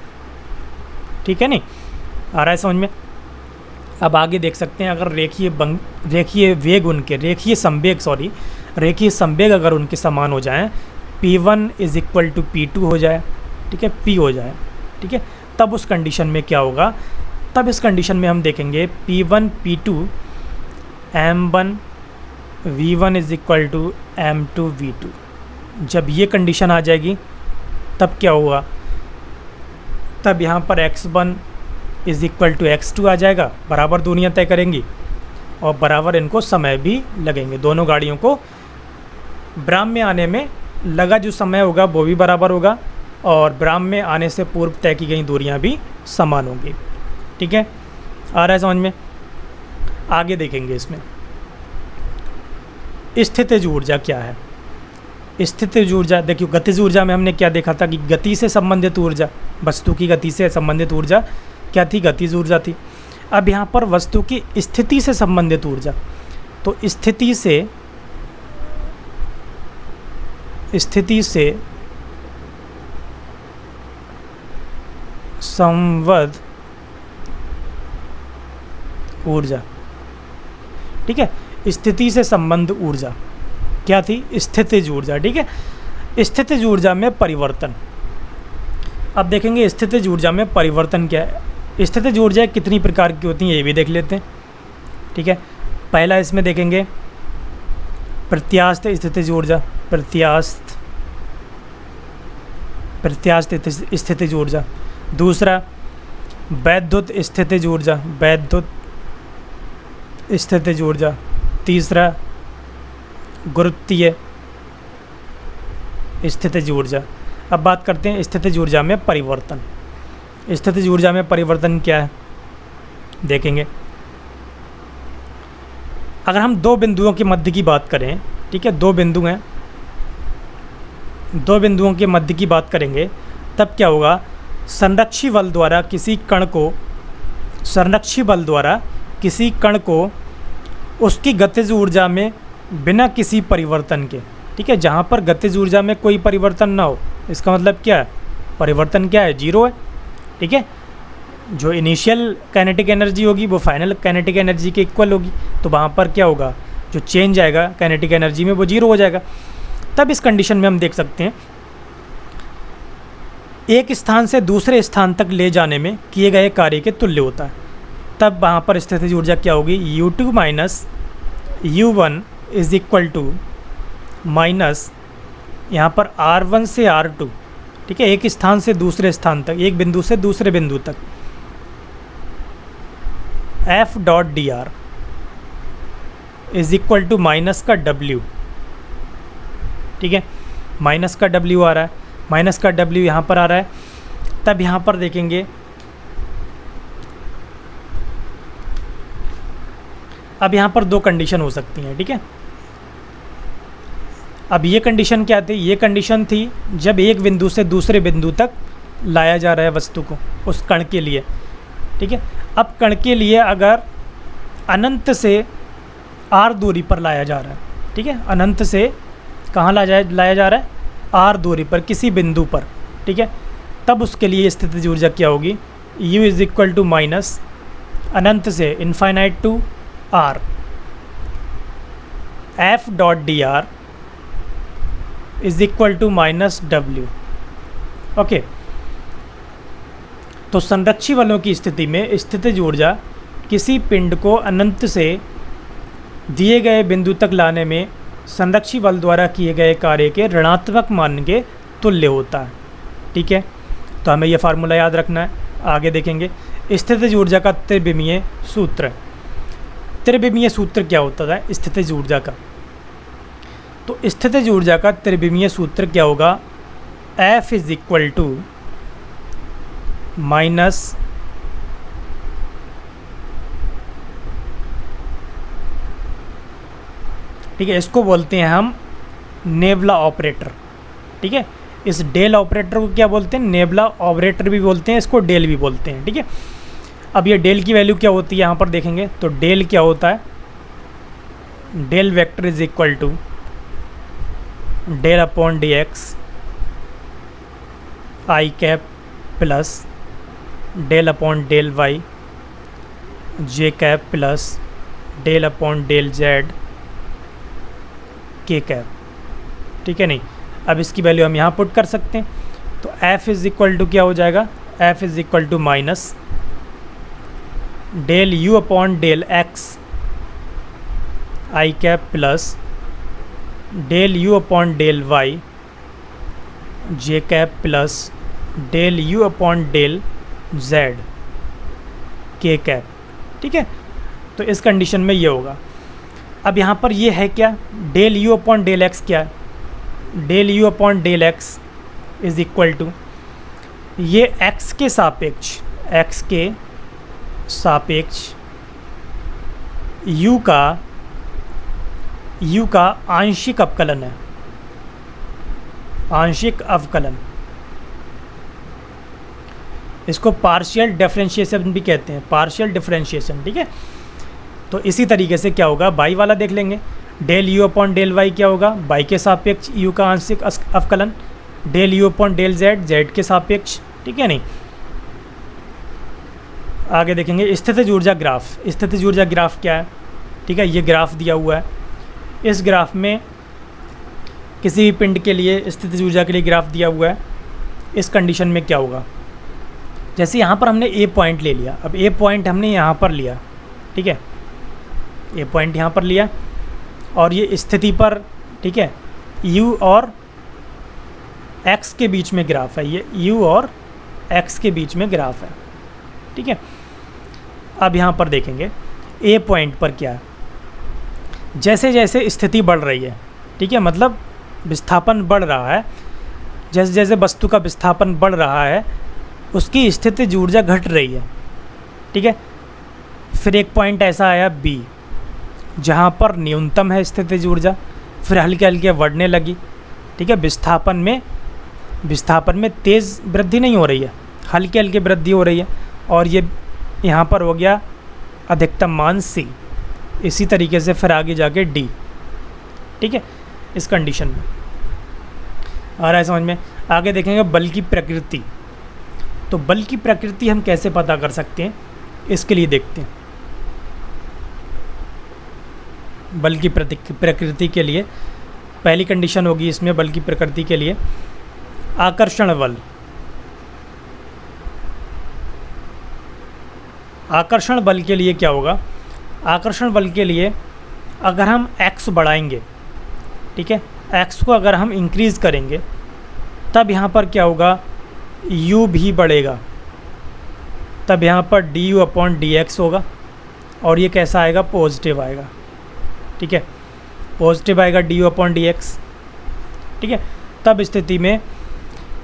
S1: ठीक है नहीं, आ रहा है समझ में। अब आगे देख सकते हैं, अगर रेखीय संवेग अगर उनके समान हो जाएं, P1 is equal to P2 हो जाए, ठीक है, P हो जाए, ठीक है, तब उस कंडीशन में क्या होगा, तब इस कंडीशन में हम देखेंगे P1 P2 M1 V1 is equal to M2 V2। जब ये कंडीशन आ जाएगी तब क्या होगा, तब यहाँ पर x1 is equal to x2 आ जाएगा, बराबर दूरियाँ तय करेंगी और बराबर इनको समय भी लगेंगे। दोनों गाड़ियों को ब्राह्म में आने में लगा जो समय होगा वो भी बराबर होगा और ब्राह्म में आने से पूर्व तय की गई दूरियाँ भी समान होंगी, ठीक है, आ रहा है समझ में। आगे देखेंगे इसमें स्थितिज ऊर्जा क्या है। स्थितिज ऊर्जा देखिए, गतिज ऊर्जा में हमने क्या देखा था कि गति से संबंधित ऊर्जा, वस्तु की गति से संबंधित ऊर्जा क्या थी, गतिज ऊर्जा थी। अब यहाँ पर वस्तु की स्थिति से संबंधित ऊर्जा, तो स्थिति से संबद्ध ऊर्जा, ठीक है, स्थिति से संबंध ऊर्जा क्या थी, स्थितिज ऊर्जा, ठीक है। स्थितिज ऊर्जा में परिवर्तन, अब देखेंगे स्थितिज ऊर्जा में परिवर्तन क्या है। स्थितिज ऊर्जा कितनी प्रकार की होती हैं ये भी देख लेते हैं, ठीक है। पहला इसमें देखेंगे प्रत्यास्थ स्थितिज ऊर्जा, प्रत्यास्थ स्थितिज ऊर्जा। दूसरा वैद्युत स्थितिज ऊर्जा, वैद्युत स्थितिज ऊर्जा। तीसरा गुरुत्वीय स्थितिज ऊर्जा। अब बात करते हैं स्थितिज ऊर्जा में परिवर्तन। स्थितिज ऊर्जा में परिवर्तन क्या है देखेंगे। अगर हम दो बिंदुओं के मध्य की बात करें, ठीक है, दो बिंदु हैं, दो बिंदुओं के मध्य की बात करेंगे, तब क्या होगा, संरक्षी बल द्वारा किसी कण को, संरक्षी बल द्वारा किसी कण को उसकी गतिज ऊर्जा में बिना किसी परिवर्तन के, ठीक है, जहाँ पर गतिज ऊर्जा में कोई परिवर्तन ना हो, इसका मतलब क्या है, परिवर्तन क्या है, जीरो है, ठीक है। जो इनिशियल काइनेटिक एनर्जी होगी वो फाइनल काइनेटिक एनर्जी के इक्वल होगी, तो वहाँ पर क्या होगा, जो चेंज आएगा काइनेटिक एनर्जी में वो जीरो हो जाएगा। तब इस कंडीशन में हम देख सकते हैं एक स्थान से दूसरे स्थान तक ले जाने में किए गए कार्य के तुल्य होता है। तब वहाँ पर स्थितिज ऊर्जा क्या होगी, U2 minus U1 is equal to minus यहाँ पर R1 से R2, ठीक है, एक स्थान से दूसरे स्थान तक, एक बिंदु से दूसरे बिंदु तक, F dot D R is equal to minus का W, ठीक है, माइनस का W आ रहा है, माइनस का W यहाँ पर आ रहा है। तब यहाँ पर देखेंगे, अब यहाँ पर दो कंडीशन हो सकती हैं, ठीक है। अब ये कंडीशन क्या थी, ये कंडीशन थी जब एक बिंदु से दूसरे बिंदु तक लाया जा रहा है वस्तु को, उस कण के लिए, ठीक है। अब कण के लिए अगर अनंत से r दूरी पर लाया जा रहा है, ठीक है, अनंत से कहाँ लाया जा रहा है, r दूरी पर किसी बिंदु पर, ठीक है, तब उसके लिए स्थितिज ऊर्जा क्या होगी, U is equal to minus अनंत से infinite to r F dot D R is equal to minus W, okay. तो संरक्षी बलों की स्थिति में स्थितिज ऊर्जा किसी पिंड को अनंत से दिए गए बिंदु तक लाने में संरक्षी बल द्वारा किए गए कार्य के ऋणात्मक मान के तुल्य होता है, ठीक है। तो हमें यह फार्मूला याद रखना है, आगे देखेंगे। स्थितिज ऊर्जा का त्रिविमीय सूत्र, त्रिविमीय सूत्र क्या होता है स्थितिज ऊर्जा का, तो स्थितिज ऊर्जा का त्रिविमीय सूत्र क्या होगा, F is equal to minus ठीक है, इसको बोलते हैं हम नेबुला ऑपरेटर, ठीक है। इस डेल ऑपरेटर को क्या बोलते हैं, नेबुला ऑपरेटर भी बोलते हैं, इसको डेल भी बोलते हैं, ठीक है। अब ये डेल की वैल्यू क्या होती है यहाँ पर देखेंगे, तो डेल क्या होता है, del vector is equal to del upon D X I cap plus del upon del Y J cap plus del upon del Z K cap, ठीक है। नहीं, अब इसकी वैल्यू हम यहाँ पुट कर सकते हैं, तो F इज इक्वल टू क्या हो जाएगा, F is equal to minus del U upon del X I cap plus del U upon del Y J cap plus del U upon del Z K cap, ठीक है। तो इस condition में ये होगा। अब यहाँ पर ये है क्या, del U upon del X क्या है, del U upon del X is equal to ये x के सापेक्ष, x के सापेक्ष u का आंशिक अवकलन है, आंशिक अवकलन, इसको पार्शियल डिफरेंशिएशन भी कहते हैं, पार्शियल डिफरेंशिएशन, ठीक है। तो इसी तरीके से क्या होगा, बाई वाला देख लेंगे, del U upon del Y क्या होगा, बाई के सापेक्ष u का आंशिक अवकलन, del U upon del Z, Z के सापेक्ष, ठीक है। नहीं, आगे देखेंगे स्थितिज ऊर्जा ग्राफ। स्थितिज ऊर्जा ग्राफ क्या है, ठीक है, ये ग्राफ दिया हुआ है। इस ग्राफ में किसी भी पिंड के लिए स्थितिज ऊर्जा के लिए ग्राफ दिया हुआ है। इस कंडीशन में क्या होगा, जैसे यहाँ पर हमने ए पॉइंट ले लिया, अब ए पॉइंट हमने यहाँ पर लिया, ठीक है, ए पॉइंट यहाँ पर लिया और ये स्थिति पर, ठीक है, u और x के बीच में ग्राफ है, ये u और x के बीच में ग्राफ है, ठीक है। अब यहाँ पर देखेंगे ए पॉइंट पर क्या है, जैसे जैसे स्थिति बढ़ रही है, ठीक है, मतलब विस्थापन बढ़ रहा है, जैसे जैसे वस्तु का विस्थापन बढ़ रहा है उसकी स्थितिज ऊर्जा घट रही है, ठीक है। फिर एक पॉइंट ऐसा आया बी जहाँ पर न्यूनतम है स्थितिज ऊर्जा, फिर हल्के हल्के बढ़ने लगी, ठीक है। विस्थापन में तेज़ वृद्धि नहीं हो रही है, हल्के हल्के वृद्धि हो रही है, और ये यहाँ पर हो गया अधिकतम मान सी। इसी तरीके से फिर आगे जाके डी, ठीक है, इस कंडीशन में आ रहा है समझ में। आगे देखेंगे बल की प्रकृति। तो बल की प्रकृति हम कैसे पता कर सकते हैं, इसके लिए देखते हैं। बल की प्रकृति के लिए पहली कंडीशन होगी इसमें बल की प्रकृति के लिए आकर्षण बल। आकर्षण बल के लिए क्या होगा, आकर्षण बल के लिए अगर हम x बढ़ाएंगे, ठीक है, x को अगर हम इंक्रीज़ करेंगे तब यहाँ पर क्या होगा, u भी बढ़ेगा, तब यहाँ पर du/dx होगा, और ये कैसा आएगा, पॉजिटिव आएगा, ठीक है, पॉजिटिव आएगा du/dx, ठीक है। तब स्थिति में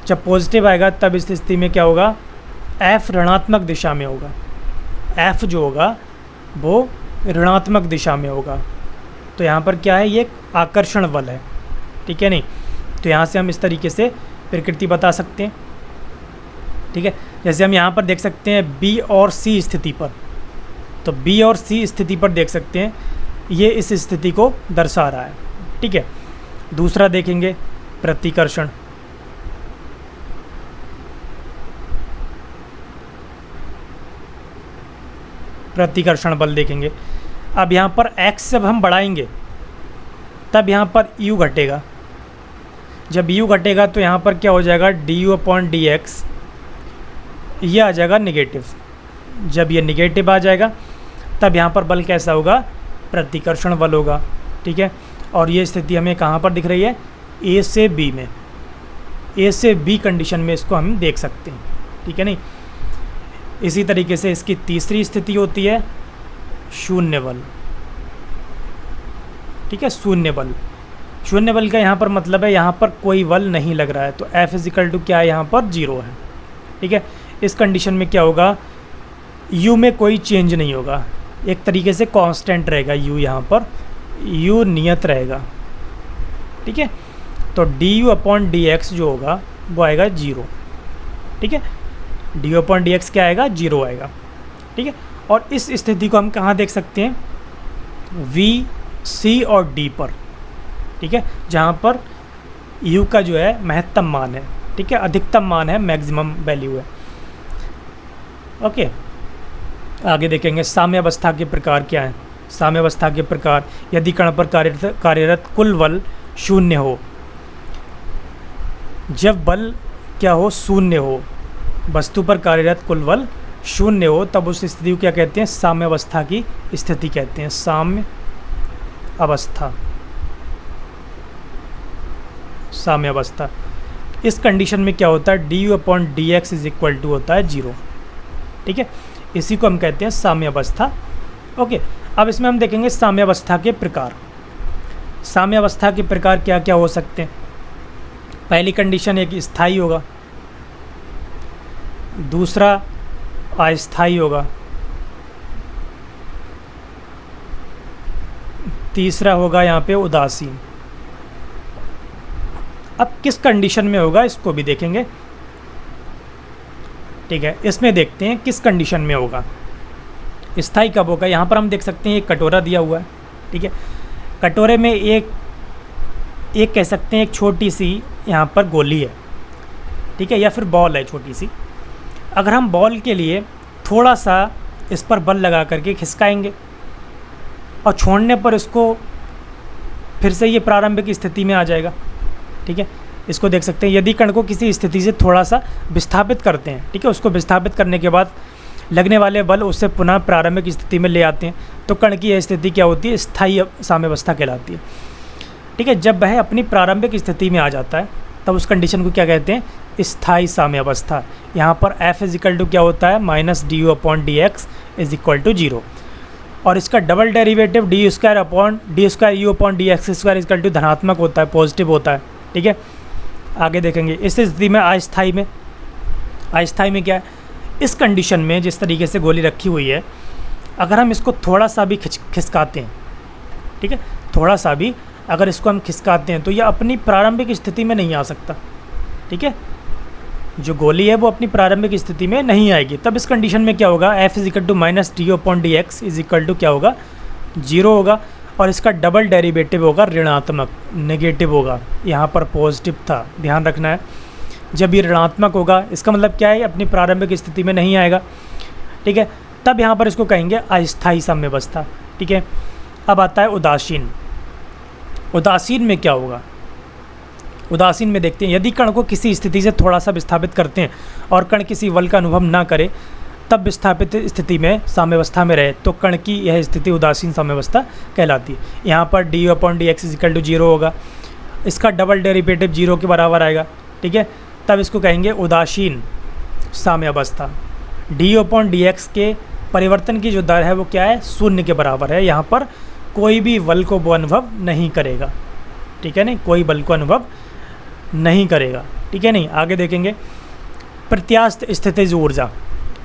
S1: जब पॉजिटिव आएगा तब इस स्थिति में क्या होगा, f ऋणात्मक दिशा में होगा, f जो होगा वो ऋणात्मक दिशा में होगा। तो यहाँ पर क्या है, ये आकर्षण बल है, ठीक है नहीं। तो यहाँ से हम इस तरीके से प्रकृति बता सकते हैं, ठीक है। जैसे हम यहाँ पर देख सकते हैं बी और सी स्थिति पर, तो बी और सी स्थिति पर देख सकते हैं ये इस स्थिति को दर्शा रहा है, ठीक है। दूसरा देखेंगे प्रतिकर्षण। प्रतिकर्षण बल देखेंगे। अब यहाँ पर x जब हम बढ़ाएंगे तब यहाँ पर u घटेगा, जब u घटेगा तो यहाँ पर क्या हो जाएगा, du/dx, ये आ जाएगा नेगेटिव। जब ये नेगेटिव आ जाएगा तब यहाँ पर बल कैसा होगा, प्रतिकर्षण बल होगा, ठीक है। और ये स्थिति हमें कहाँ पर दिख रही है, ए से बी में, ए से बी कंडीशन में इसको हम देख सकते हैं, ठीक है नहीं। इसी तरीके से इसकी तीसरी स्थिति होती है शून्य बल, ठीक है, शून्य बल। शून्य बल का यहाँ पर मतलब है यहाँ पर कोई बल नहीं लग रहा है, तो F क्या है, यहाँ पर 0 है, ठीक है। इस कंडीशन में क्या होगा, u में कोई चेंज नहीं होगा, एक तरीके से कांस्टेंट रहेगा u, यहाँ पर u नियत रहेगा, ठीक है। तो du/dx जो होगा वो आएगा 0, ठीक है, du/dx क्या आएगा, 0 आएगा, ठीक है। और इस स्थिति को हम कहाँ देख सकते हैं, v, c और d पर, ठीक है, जहाँ पर u का जो है महत्तम मान है, ठीक है, अधिकतम मान है, मैक्सिमम वैल्यू है, ओके। आगे देखेंगे साम्यावस्था के प्रकार क्या है। साम्यावस्था के प्रकार, यदि कण पर कार्यरत कुल बल शून्य हो, जब बल क्या हो, शून्य हो, वस्तु पर कार्यरत कुल बल शून्य हो, तब उस स्थिति को क्या कहते हैं, साम्यावस्था की स्थिति कहते हैं, साम्य अवस्था, साम्यावस्था। इस कंडीशन में क्या होता है, du/dx होता है 0, ठीक है, इसी को हम कहते हैं साम्यावस्था, ओके। अब इसमें हम देखेंगे साम्यावस्था के प्रकार। साम्यावस्था के प्रकार क्या क्या हो सकते हैं। पहली कंडीशन एक स्थायी होगा, दूसरा अस्थायी होगा, तीसरा होगा यहाँ पे उदासीन। अब किस कंडीशन में होगा इसको भी देखेंगे, ठीक है। इसमें देखते हैं किस कंडीशन में होगा, स्थायी कब होगा। यहाँ पर हम देख सकते हैं एक कटोरा दिया हुआ है, ठीक है, कटोरे में एक कह सकते हैं एक छोटी सी यहाँ पर गोली है, ठीक है, या फिर बॉल है छोटी सी। अगर हम बॉल के लिए थोड़ा सा इस पर बल लगा करके खिसकाएंगे और छोड़ने पर इसको फिर से ये प्रारंभिक स्थिति में आ जाएगा, ठीक है। इसको देख सकते हैं, यदि कण को किसी स्थिति से थोड़ा सा विस्थापित करते हैं, ठीक है, उसको विस्थापित करने के बाद लगने वाले बल उससे पुनः प्रारंभिक स्थिति में ले आते हैं, तो कण की यह स्थिति क्या होती है, स्थायी साम्यावस्था कहलाती है, ठीक है। जब वह अपनी प्रारंभिक स्थिति में आ जाता है तब उस कंडीशन को क्या कहते हैं, स्थायी साम्यावस्था। यहाँ पर F इज इक्वल टू क्या होता है, minus D U upon D X is equal to 0, और इसका double derivative D square upon D square U upon D X square is equal to धनात्मक होता है, पॉजिटिव होता है। ठीक है, आगे देखेंगे। इस स्थिति में अस्थायी में क्या है, इस कंडीशन में जिस तरीके से गोली रखी हुई है, अगर हम इसको थोड़ा सा भी खिसकाते हैं, ठीक है, थोड़ा सा भी अगर इसको हम खिसकाते हैं तो यह अपनी प्रारंभिक स्थिति में नहीं आ सकता। ठीक है, जो गोली है वो अपनी प्रारंभिक स्थिति में नहीं आएगी। तब इस कंडीशन में क्या होगा, F is equal to minus D upon D X is equal to क्या होगा, 0 होगा, और इसका डबल डेरिवेटिव होगा ऋणात्मक, नेगेटिव होगा। यहाँ पर पॉजिटिव था, ध्यान रखना है। जब ये ऋणात्मक होगा इसका मतलब क्या है, अपनी प्रारंभिक स्थिति में नहीं आएगा। ठीक है, तब यहाँ पर इसको कहेंगे अस्थायी साम्यावस्था। ठीक है, अब आता है उदासीन। उदासीन में क्या होगा, उदासीन में देखते हैं, यदि कण को किसी स्थिति से थोड़ा सा विस्थापित करते हैं और कण किसी बल का अनुभव ना करे, तब विस्थापित स्थिति में साम्यावस्था में रहे, तो कण की यह स्थिति उदासीन साम्यावस्था कहलाती है। यहाँ पर D upon D X is equal to 0 होगा, इसका डबल डेरिवेटिव 0 के बराबर आएगा। ठीक है, तब इसको कहेंगे उदासीन साम्यावस्था। डी अपॉन डी एक्स के परिवर्तन की जो दर है वो क्या है, 0 के बराबर है। यहाँ पर कोई भी बल को वो अनुभव नहीं करेगा। ठीक है, नहीं, कोई बल को अनुभव नहीं करेगा। ठीक है, नहीं, आगे देखेंगे। प्रत्यास्थ स्थितिज ऊर्जा,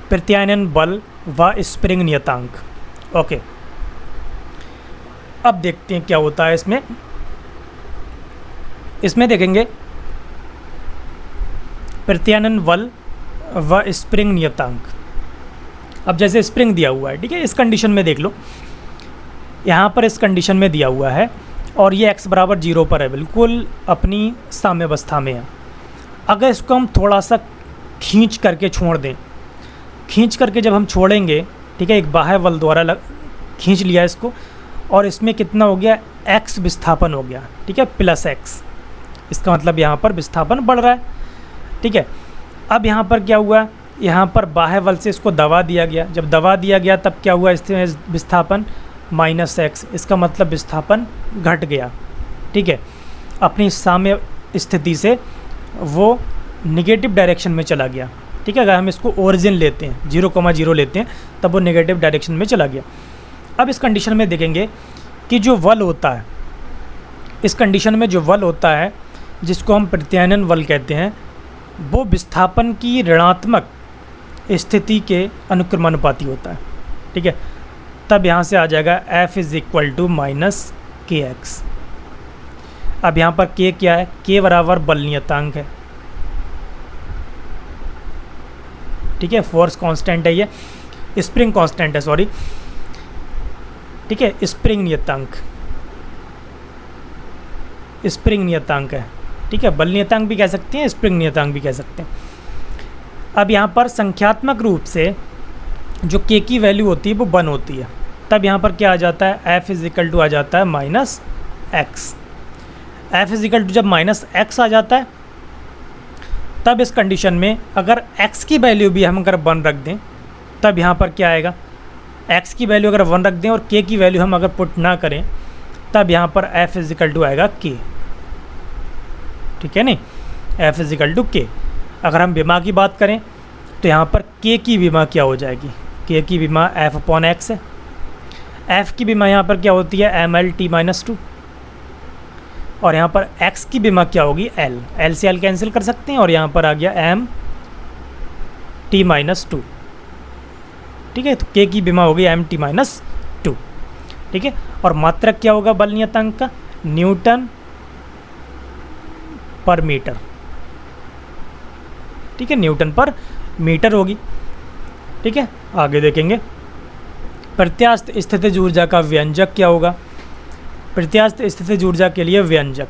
S1: प्रत्यानयन बल व स्प्रिंग नियतांक। ओके, अब देखते हैं क्या होता है इसमें देखेंगे प्रत्यानयन बल व स्प्रिंग नियतांक। अब जैसे स्प्रिंग दिया हुआ है, ठीक है, इस कंडीशन में देख लो, यहाँ पर इस कंडीशन में दिया हुआ है और ये x बराबर 0 पर है, बिल्कुल अपनी साम्यावस्था में है। अगर इसको हम थोड़ा सा खींच करके छोड़ दें, खींच करके जब हम छोड़ेंगे, ठीक है, एक बाह्य बल द्वारा खींच लिया इसको, और इसमें कितना हो गया, x विस्थापन हो गया। ठीक है, प्लस x, इसका मतलब यहाँ पर विस्थापन बढ़ रहा है। ठीक है, अब यहाँ पर क्या हुआ, यहाँ पर बाह्य बल से इसको दबा दिया गया। जब दबा दिया गया तब क्या हुआ, इसमें विस्थापन माइनस x, इसका मतलब विस्थापन घट गया। ठीक है, अपनी साम्य स्थिति से वो निगेटिव डायरेक्शन में चला गया। ठीक है, अगर हम इसको ओरिजिन लेते हैं, 0,0 लेते हैं, तब वो नेगेटिव डायरेक्शन में चला गया। अब इस कंडीशन में देखेंगे कि जो बल होता है, इस कंडीशन में जो बल होता है जिसको हम प्रत्यानयन बल कहते हैं, वो विस्थापन की ऋणात्मक स्थिति के अनुक्रमानुपाती होता है। ठीक है, तब यहाँ से आ जाएगा F is equal to minus K X. अब यहाँ पर K क्या है, K बराबर बल नियतांक है। ठीक है, फोर्स कांस्टेंट है, ये स्प्रिंग कांस्टेंट है, सॉरी। ठीक है, स्प्रिंग नियतांक, स्प्रिंग नियतांक है। ठीक है, बल नियतांक भी कह सकते हैं, स्प्रिंग नियतांक भी कह सकते हैं। अब यहाँ पर संख्यात्मक रूप से जो K की वैल्यू होती है वो 1 होती है, तब यहाँ पर क्या आ जाता है, F इज इक्वल टू आ जाता है minus X. F is equal to जब माइनस एक्स आ जाता है, तब इस कंडीशन में अगर x की वैल्यू भी हम अगर 1 रख दें, तब यहाँ पर क्या आएगा, x की वैल्यू अगर 1 रख दें और K की वैल्यू हम अगर पुट ना करें, तब यहाँ पर F इज इक्वल टू आएगा K। ठीक है, नहीं, F is equal to K। अगर हम विमा की बात करें तो यहाँ पर K की विमा क्या हो जाएगी, K की विमा F अपॉन एक्स है। F की विमा यहाँ पर क्या होती है, ML_T-2, और यहाँ पर x की विमा क्या होगी, L से L कैंसिल कर सकते हैं, और यहाँ पर आ गया MT-2। ठीक है, तो K की विमा होगी MT-2। ठीक है, और मात्रक क्या होगा बल नियतांक का, न्यूटन पर मीटर। ठीक है, न्यूटन पर मीटर होगी। ठीक है, आगे देखेंगे प्रत्यास्थ स्थितिज ऊर्जा का व्यंजक क्या होगा। प्रत्यास्थ स्थितिज ऊर्जा के लिए व्यंजक,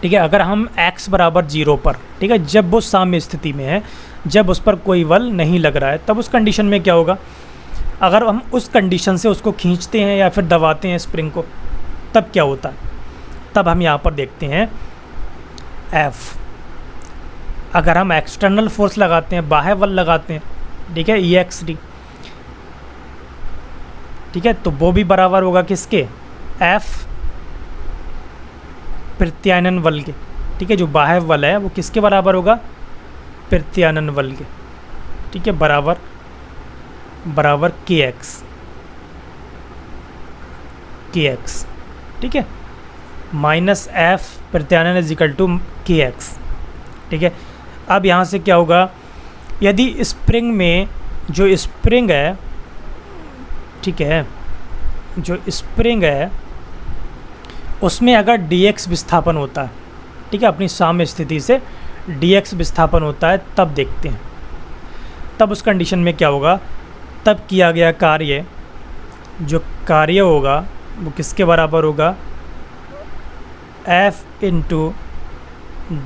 S1: ठीक है, अगर हम x बराबर 0 पर, ठीक है, जब वो साम्य स्थिति में है, जब उस पर कोई बल नहीं लग रहा है, तब उस कंडीशन में क्या होगा, अगर हम उस कंडीशन से उसको खींचते हैं या फिर दबाते हैं स्प्रिंग को, तब क्या होता है, तब हम यहाँ पर देखते हैं F। अगर हम एक्सटर्नल फोर्स लगाते हैं, बाह्य बल लगाते हैं, ठीक है, EXT, ठीक है, तो वो भी बराबर होगा किसके, F प्रत्यानयन बल के। ठीक है, जो बाह्य बल है वो किसके बराबर होगा, प्रत्यानयन बल के, ठीक है, बराबर kx, ठीक है, माइनस एफ प्रत्यानयन इज इक्वल टू kx, ठीक है। अब यहाँ से क्या होगा, यदि स्प्रिंग में जो स्प्रिंग है, ठीक है, जो स्प्रिंग है उसमें अगर dx विस्थापन होता है, ठीक है, अपनी साम्य स्थिति से dx विस्थापन होता है, तब देखते हैं, तब उस कंडीशन में क्या होगा, तब किया गया कार्य, जो कार्य होगा वो किसके बराबर होगा, f इंटू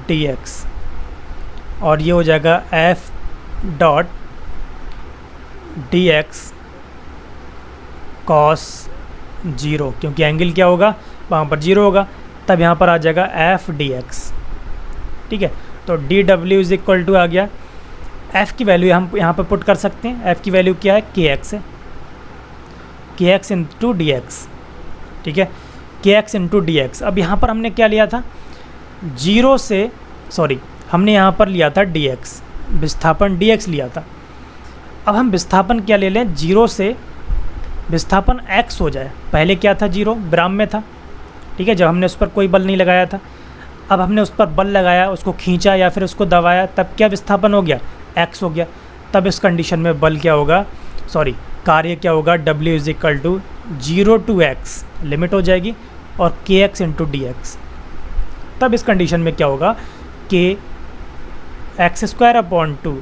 S1: dx, और ये हो जाएगा f डॉट dx cos 0, क्योंकि एंगल क्या होगा वहाँ पर 0 होगा, तब यहाँ पर आ जाएगा f dx, ठीक है। तो dw इज इक्वल टू आ गया, f की वैल्यू हम यहाँ पर पुट कर सकते हैं, f की वैल्यू क्या है, kx है, kx इंटू डी एक्स, ठीक है, kx इंटू डी एक्स। अब यहाँ पर हमने क्या लिया था, 0 से, सॉरी, हमने यहाँ पर लिया था dx, विस्थापन dx लिया था। अब हम विस्थापन क्या ले लें, 0 से विस्थापन x हो जाए, पहले क्या था, 0 विराम में था, ठीक है, जब हमने उस पर कोई बल नहीं लगाया था। अब हमने उस पर बल लगाया, उसको खींचा या फिर उसको दबाया, तब क्या विस्थापन हो गया, x हो गया। तब इस कंडीशन में बल क्या होगा, सॉरी, कार्य क्या होगा, w is equal to 0 to x, limit हो जाएगी, और kx इंटू डी एक्स। तब इस कंडीशन में क्या होगा, k X square upon 2,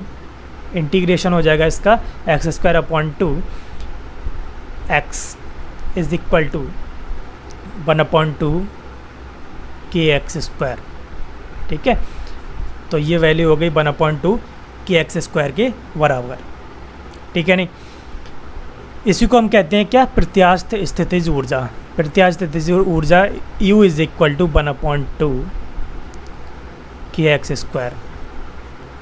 S1: integration हो जाएगा इसका X square upon 2 x is equal to 1/2 kx square, ठीक है। तो ये वैल्यू हो गई 1/2 kx स्क्वायर के बराबर, ठीक है। नहीं, इसी को हम कहते हैं क्या, प्रत्यास्थ स्थितिज ऊर्जा। प्रत्यास्थ स्थितिज ऊर्जा U is equal to 1/2 kx square,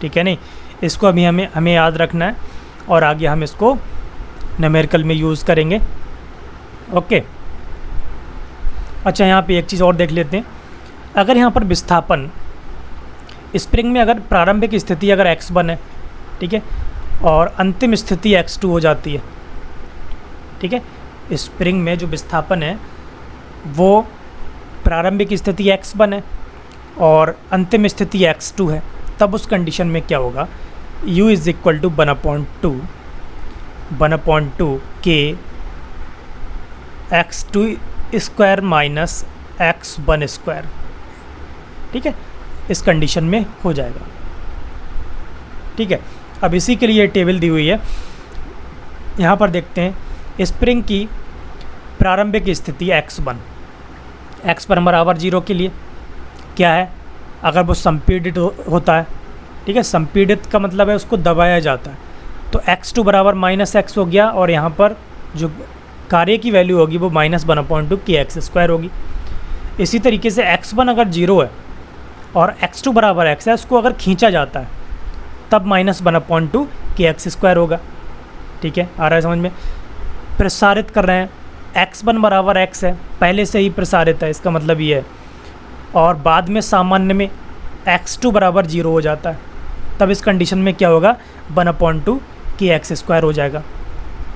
S1: ठीक है। नहीं, इसको अभी हमें याद रखना है, और आगे हम इसको न्यूमेरिकल में यूज़ करेंगे, ओके। अच्छा, यहाँ पे एक चीज़ और देख लेते हैं, अगर यहाँ पर विस्थापन स्प्रिंग में अगर प्रारंभिक स्थिति अगर x1 है, ठीक है, और अंतिम स्थिति x2 हो जाती है, ठीक है, स्प्रिंग में जो विस्थापन है वो प्रारंभिक स्थिति x1 है और अंतिम स्थिति x2 है, तब उस कंडीशन में क्या होगा, U is equal to 1/2 k x2 square minus x1 square, ठीक है, इस कंडीशन में हो जाएगा, ठीक है। अब इसी के लिए टेबल दी हुई है, यहाँ पर देखते हैं स्प्रिंग की प्रारंभिक स्थिति x1, x पर बराबर 0 के लिए क्या है, अगर वो संपीड़ित होता है, ठीक है, संपीड़ित का मतलब है उसको दबाया जाता है, तो x2 बराबर माइनस x हो गया, और यहाँ पर जो कार्य की वैल्यू होगी वो -1/2 kx स्क्वायर होगी। इसी तरीके से x1 अगर 0 है और x2 बराबर x है, उसको अगर खींचा जाता है तब -1/2 kx स्क्वायर होगा, ठीक है, आ रहा है समझ में। प्रसारित कर रहे हैं, x1 बराबर x है, पहले से ही प्रसारित है, इसका मतलब ये है, और बाद में सामान्य में x2 बराबर 0 हो जाता है, तब इस कंडीशन में क्या होगा, 1/2 kx स्क्वायर हो जाएगा,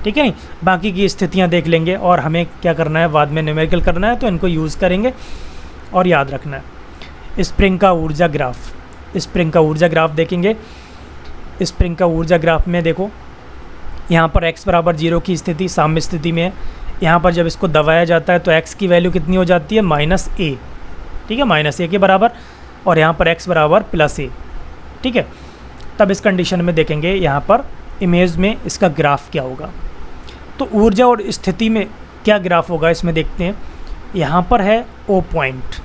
S1: ठीक है। नहीं, बाकी की स्थितियाँ देख लेंगे, और हमें क्या करना है, बाद में न्यूमेरिकल करना है, तो इनको यूज़ करेंगे और याद रखना है। स्प्रिंग का ऊर्जा ग्राफ, स्प्रिंग का ऊर्जा ग्राफ देखेंगे। स्प्रिंग का ऊर्जा ग्राफ में देखो, यहाँ पर x बराबर 0 की स्थिति साम्य स्थिति में है, यहाँ पर जब इसको दबाया जाता है तो x की वैल्यू कितनी हो जाती है, -a, ठीक है, -a के बराबर, और यहाँ पर x बराबर +a, ठीक है। तब इस कंडीशन में देखेंगे यहाँ पर इमेज में इसका ग्राफ क्या होगा, तो ऊर्जा और स्थिति में क्या ग्राफ होगा इसमें देखते हैं। यहाँ पर है O पॉइंट,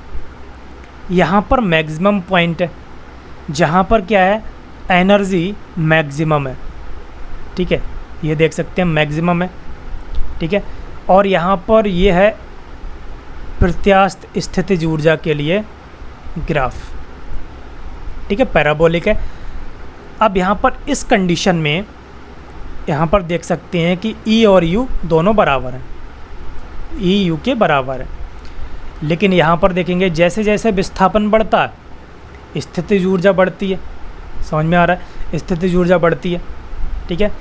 S1: यहाँ पर मैक्सिमम पॉइंट है, जहाँ पर क्या है, एनर्जी मैक्सिमम है, ठीक है, ये देख सकते हैं मैक्सिमम है, ठीक है, और यहाँ पर ये है प्रत्यास्थ स्थितिज ऊर्जा के लिए ग्राफ, ठीक है, पैराबोलिक है। अब यहाँ पर इस कंडीशन में यहाँ पर देख सकते हैं कि E और U दोनों बराबर हैं, E U के बराबर है, लेकिन यहाँ पर देखेंगे जैसे जैसे विस्थापन बढ़ता है स्थितिज ऊर्जा बढ़ती है, समझ में आ रहा है, स्थितिज ऊर्जा बढ़ती है, ठीक है।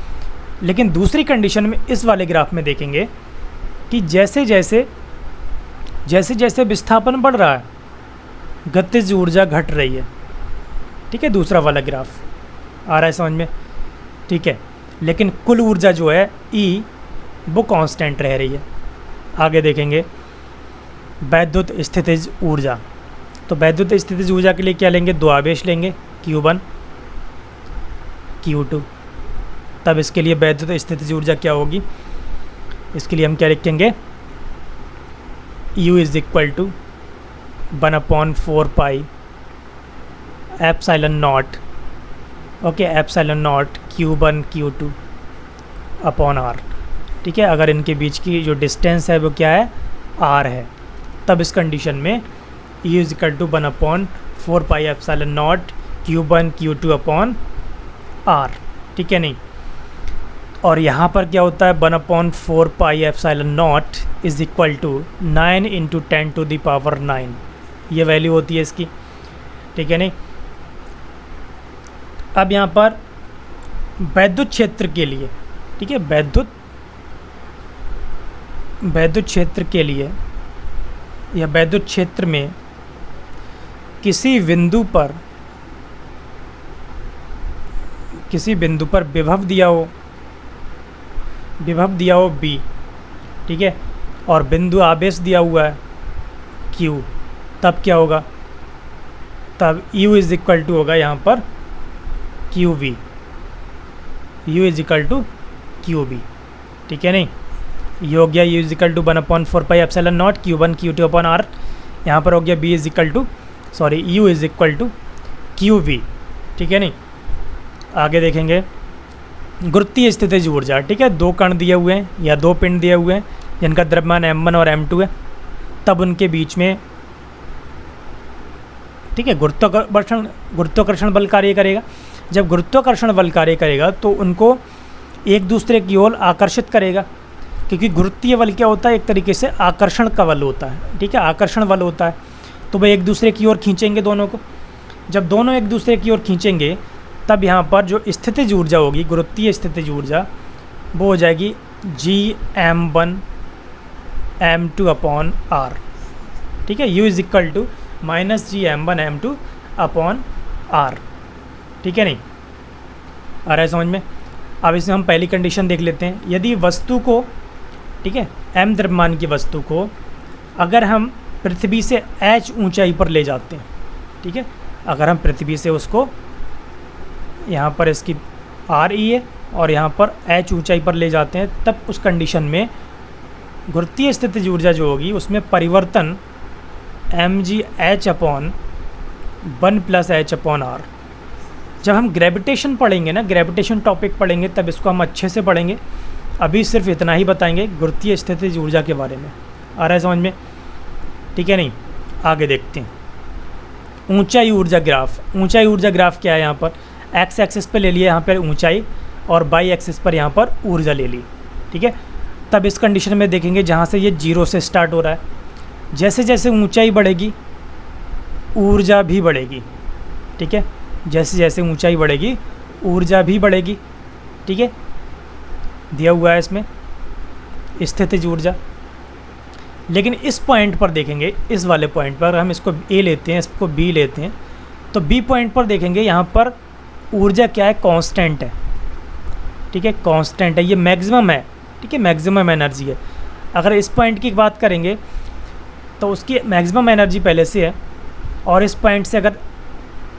S1: लेकिन दूसरी कंडीशन में इस वाले ग्राफ में देखेंगे कि जैसे जैसे विस्थापन बढ़ रहा है गतिज ऊर्जा घट रही है, ठीक है। दूसरा वाला ग्राफ आ रहा है समझ में, ठीक है। लेकिन कुल ऊर्जा जो है ई वो कांस्टेंट रह रही है। आगे देखेंगे वैद्युत स्थितिज ऊर्जा। तो वैद्युत स्थितिज ऊर्जा के लिए क्या लेंगे, दो आवेश लेंगे Q1 Q2। तब इसके लिए वैद्युत स्थितिज ऊर्जा क्या होगी, इसके लिए हम क्या लिखेंगे, U is equal to 1/4 pi epsilon nought, okay, epsilon nought Q1 Q2 upon R, ठीक है। अगर इनके बीच की जो डिस्टेंस है वो क्या है, R है। तब इस कंडीशन में U is equal to 1/4 pi epsilon nought Q1 Q2 upon R, ठीक है नहीं। और यहाँ पर क्या होता है, 1/4 pi epsilon nought is equal to 9 × 10⁹ ये वैल्यू होती है इसकी, ठीक है नहीं। अब यहाँ पर वैद्युत क्षेत्र के लिए, ठीक है, वैद्युत क्षेत्र के लिए या वैद्युत क्षेत्र में किसी बिंदु पर विभव दिया हो B, ठीक है, और बिंदु आवेश दिया हुआ है Q, तब क्या होगा, तब U इज इक्वल टू होगा यहाँ पर QV, U is equal to QV, ठीक है नहीं। ये हो गया U is equal to 1/4 pi epsilon nought Q1 Q2 upon R। यहाँ पर हो गया U is equal to QV, ठीक है नहीं। आगे देखेंगे गुरुत्वीय स्थितिज ऊर्जा, ठीक है। दो कण दिए हुए हैं या दो पिंड दिए हुए हैं जिनका द्रव्यमान m1 और m2 है। तब उनके बीच में, ठीक है, गुरुत्वाकर्षण बल कार्य करेगा। जब गुरुत्वाकर्षण बल कार्य करेगा तो उनको एक दूसरे की ओर आकर्षित करेगा, क्योंकि गुरुत्वीय बल क्या होता है, एक तरीके से आकर्षण का बल होता है, ठीक है, आकर्षण बल होता है। तो वह एक दूसरे की ओर खींचेंगे दोनों को। जब दोनों एक दूसरे की ओर खींचेंगे तब यहाँ पर जो स्थितिज ऊर्जा होगी, गुरुत्वीय स्थितिज ऊर्जा, वो हो जाएगी Gm1 m2 अपॉन R, ठीक है। U is equal to -Gm1 m2 upon R, ठीक है नहीं। आ रहा है समझ में। अब इसमें हम पहली कंडीशन देख लेते हैं। यदि वस्तु को, ठीक है, m द्रव्यमान की वस्तु को अगर हम पृथ्वी से h ऊंचाई पर ले जाते हैं, ठीक है, अगर हम पृथ्वी से उसको, यहाँ पर इसकी RE है और यहाँ पर h ऊंचाई पर ले जाते हैं, तब उस कंडीशन में गुरुत्वीय स्थितिज ऊर्जा जो होगी उसमें परिवर्तन mgh upon 1 + h upon R। जब हम ग्रेविटेशन पढ़ेंगे ना, ग्रेविटेशन टॉपिक पढ़ेंगे, तब इसको हम अच्छे से पढ़ेंगे। अभी सिर्फ इतना ही बताएंगे गुरुत्वीय स्थितिज ऊर्जा के बारे में। आ रहा है समझ में, ठीक है नहीं। आगे देखते हैं ऊंचाई ऊर्जा ग्राफ। ऊंचाई ऊर्जा ग्राफ क्या है, यहाँ पर एक्स एक्सिस पे ले लिया यहाँ पर ऊंचाई और वाई एक्सिस पर यहाँ पर ऊर्जा ले ली, ठीक है। तब इस कंडीशन में देखेंगे जहाँ से ये 0 से स्टार्ट हो रहा है, जैसे जैसे ऊंचाई बढ़ेगी ऊर्जा भी बढ़ेगी, ठीक है। जैसे जैसे ऊंचाई बढ़ेगी ऊर्जा भी बढ़ेगी, ठीक है, दिया हुआ है इसमें स्थितिज ऊर्जा। लेकिन इस पॉइंट पर देखेंगे, इस वाले पॉइंट पर हम इसको A लेते हैं, इसको B लेते हैं, तो B पॉइंट पर देखेंगे यहाँ पर ऊर्जा क्या है, कांस्टेंट है, ठीक है, कांस्टेंट है, ये मैक्सिमम है, ठीक है, मैक्सिमम एनर्जी है। अगर इस पॉइंट की बात करेंगे तो उसकी मैक्सिमम एनर्जी पहले से है, और इस पॉइंट से अगर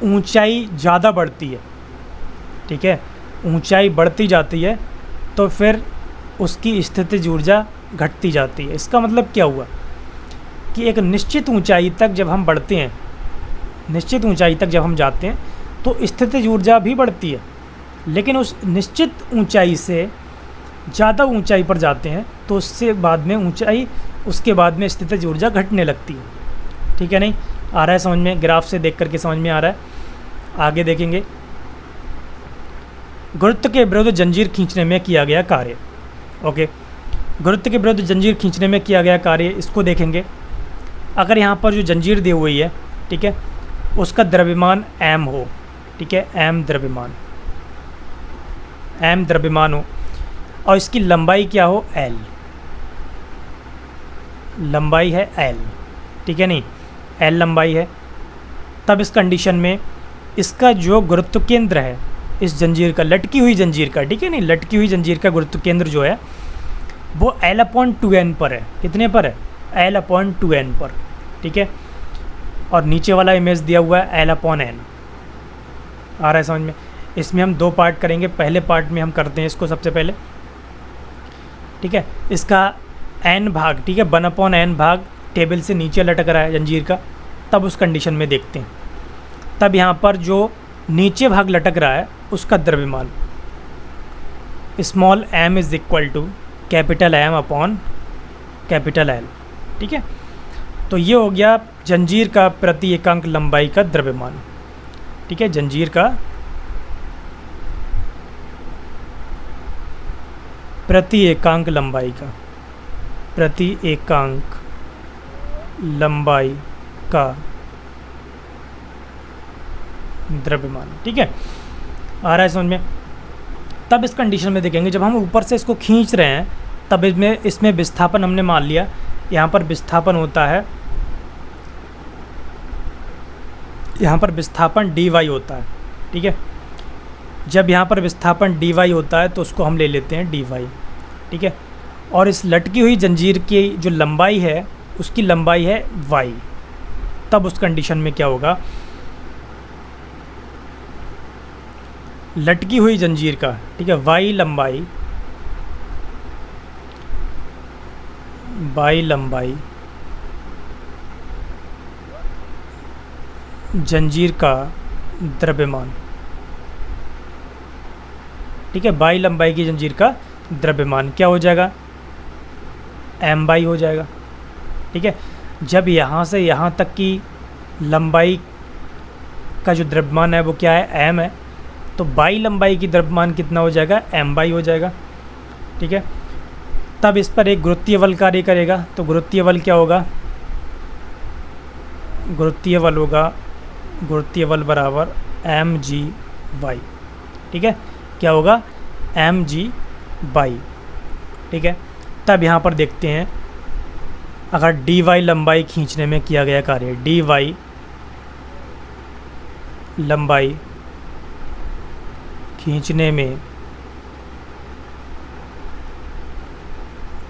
S1: ऊंचाई ज़्यादा बढ़ती है, ठीक है, ऊंचाई बढ़ती जाती है तो फिर उसकी स्थितिज ऊर्जा घटती जाती है। इसका मतलब क्या हुआ कि एक निश्चित ऊंचाई तक जब हम बढ़ते हैं, निश्चित ऊंचाई तक जब हम जाते हैं तो स्थितिज ऊर्जा भी बढ़ती है, लेकिन उस निश्चित ऊंचाई से ज़्यादा ऊंचाई पर जाते हैं तो उससे बाद में उसके बाद में स्थितिज ऊर्जा घटने लगती है, ठीक है नहीं। आ रहा है समझ में, ग्राफ से देख करके समझ में आ रहा है। आगे देखेंगे गुरुत्व के विरुद्ध जंजीर खींचने में किया गया कार्य। ओके, गुरुत्व के विरुद्ध जंजीर खींचने में किया गया कार्य, इसको देखेंगे। अगर यहाँ पर जो जंजीर दी हुई है, ठीक है, उसका द्रव्यमान m हो, ठीक है, m द्रव्यमान हो और इसकी लंबाई क्या हो, l, लंबाई है l, ठीक है, नहीं l लंबाई है, तब इस कंडीशन में इसका जो गुरुत्व केंद्र है इस जंजीर का, लटकी हुई जंजीर का, ठीक है, नहीं लटकी हुई जंजीर का गुरुत्व केंद्र जो है वो L/2n पर है। कितने पर है, L/2n पर, ठीक है, और नीचे वाला इमेज दिया हुआ है L/n। आ रहा है समझ में। इसमें हम दो पार्ट करेंगे, पहले पार्ट में हम करते हैं इसको सबसे पहले, ठीक है, इसका n भाग, ठीक है, 1/n भाग टेबल से नीचे लटक रहा है जंजीर का, तब उस कंडीशन में देखते हैं। तब यहाँ पर जो नीचे भाग लटक रहा है उसका द्रव्यमान small m is equal to capital M upon capital L, ठीक है। तो ये हो गया जंजीर का प्रति एकांक लंबाई का द्रव्यमान, ठीक है, जंजीर का प्रति एकांक लंबाई का, प्रति एकांक लंबाई का द्रव्यमान, ठीक है, आ रहा है समझ में। तब इस कंडीशन में देखेंगे जब हम ऊपर से इसको खींच रहे हैं तब इसमें विस्थापन हमने मान लिया, यहाँ पर विस्थापन होता है, यहाँ पर विस्थापन dy होता है, ठीक है। जब यहाँ पर विस्थापन dy होता है तो उसको हम ले लेते हैं dy, ठीक है, और इस लटकी हुई जंजीर की जो लंबाई है उसकी लंबाई है y। तब उस कंडीशन में क्या होगा, लटकी हुई जंजीर का, ठीक है, y लंबाई जंजीर का द्रव्यमान, ठीक है, y लंबाई की जंजीर का द्रव्यमान क्या हो जाएगा, m/, हो जाएगा, ठीक है। जब यहाँ से यहाँ तक की लंबाई का जो द्रव्यमान है वो क्या है, m है, तो y लंबाई की द्रव्यमान कितना हो जाएगा, m/, हो जाएगा, ठीक है। तब इस पर एक गुरुत्वीय बल कार्य करेगा, तो गुरुत्वीय बल क्या होगा, गुरुत्वीय बल बराबर mg/, ठीक है, क्या होगा, mg/, ठीक है। तब यहाँ पर देखते हैं अगर dy लंबाई खींचने में किया गया कार्य, dy लंबाई खींचने में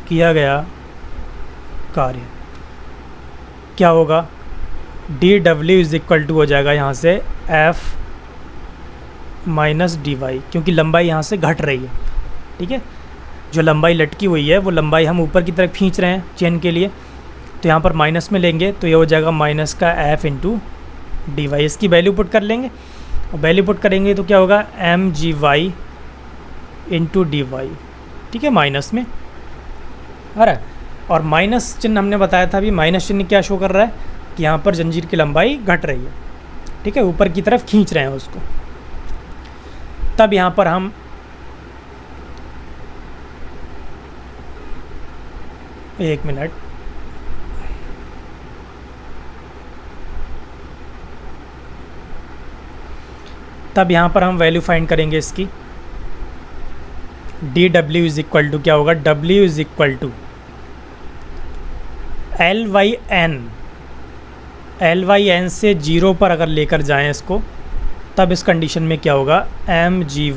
S1: किया गया कार्य क्या होगा, dw इज़ इक्वल टू हो जाएगा यहाँ से f माइनस dy, क्योंकि लंबाई यहाँ से घट रही है, ठीक है, जो लंबाई लटकी हुई है वो लंबाई हम ऊपर की तरफ खींच रहे हैं चेन के लिए, तो यहाँ पर माइनस में लेंगे तो ये हो जाएगा माइनस का f इंटू dy। इसकी वैल्यू पुट कर लेंगे और वैल्यू पुट करेंगे तो क्या होगा, mgy इंटू dy, ठीक है, माइनस में आ रहा है। और माइनस चिन्ह हमने बताया था अभी, माइनस चिन्ह क्या शो कर रहा है कि यहाँ पर जंजीर की लंबाई घट रही है, ठीक है, ऊपर की तरफ खींच रहे हैं उसको। तब यहाँ पर हम एक मिनट, तब यहाँ पर हम वैल्यू फाइंड करेंगे इसकी, dw इज़ इक्वल टू क्या होगा, w is equal to L/n से 0 पर अगर लेकर जाएं इसको, तब इस कंडीशन में क्या होगा, mgy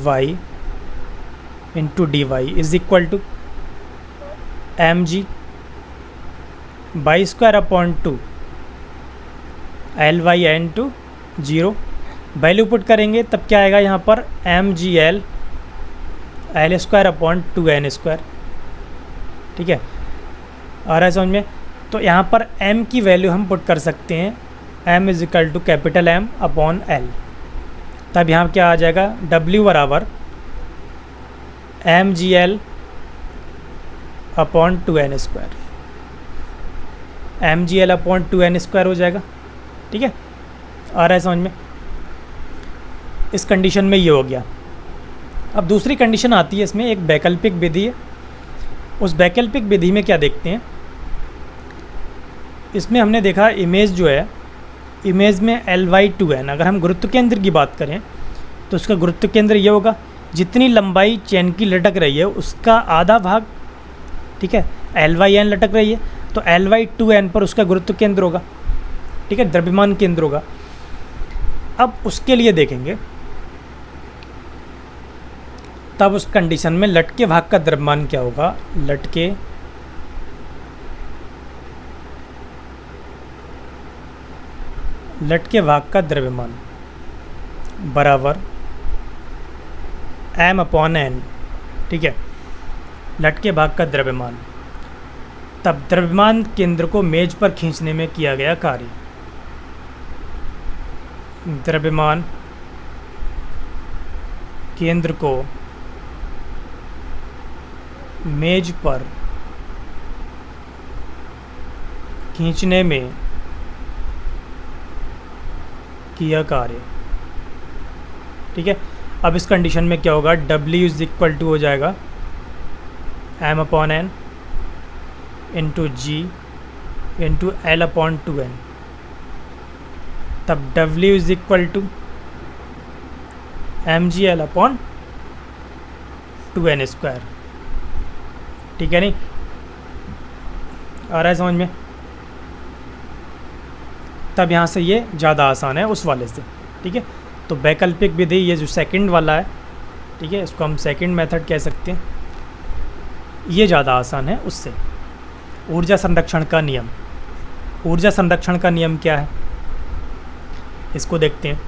S1: into dy is equal to mg बाई² upon 2 L/n to 0। Value put करेंगे तब क्या आएगा यहाँ पर, mgl L² अपॉन 2n², ठीक है, आ रहा है समझ में। तो यहाँ पर m की वैल्यू हम पुट कर सकते हैं, m is equal to capital M upon L। तब यहाँ क्या आ जाएगा, w बराबर mgl upon 2n², mgl upon 2n² हो जाएगा, ठीक है, आ रहा है समझ में। इस कंडीशन में ये हो गया। अब दूसरी कंडीशन आती है इसमें, एक वैकल्पिक विधि है। उस वैकल्पिक विधि में क्या देखते हैं, इसमें हमने देखा इमेज जो है इमेज में Ly2n, अगर हम गुरुत्व केंद्र की बात करें तो उसका गुरुत्व केंद्र ये होगा, जितनी लंबाई चेन की लटक रही है उसका आधा भाग, ठीक है, Ly(n) लटक रही है तो Ly2n पर उसका गुरुत्व केंद्र होगा, ठीक है, द्रव्यमान केंद्र होगा। अब उसके लिए देखेंगे, तब उस कंडीशन में लटके भाग का द्रव्यमान क्या होगा, लटके भाग का द्रव्यमान बराबर m/n, ठीक है, लटके भाग का द्रव्यमान। तब द्रव्यमान केंद्र को मेज पर खींचने में किया गया कार्य, द्रव्यमान केंद्र को मेज पर खींचने में किया कार्य, ठीक है। अब इस कंडीशन में क्या होगा, W = हो जाएगा m/n into G into L/2n। तब W = mgl/2n², ठीक है नहीं, आ रहा है समझ में। तब यहाँ से ये ज़्यादा आसान है उस वाले से, ठीक है। तो वैकल्पिक विधि ये जो सेकंड वाला है, ठीक है, इसको हम सेकंड मेथड कह सकते हैं, ये ज़्यादा आसान है उससे। ऊर्जा संरक्षण का नियम, ऊर्जा संरक्षण का नियम क्या है इसको देखते हैं।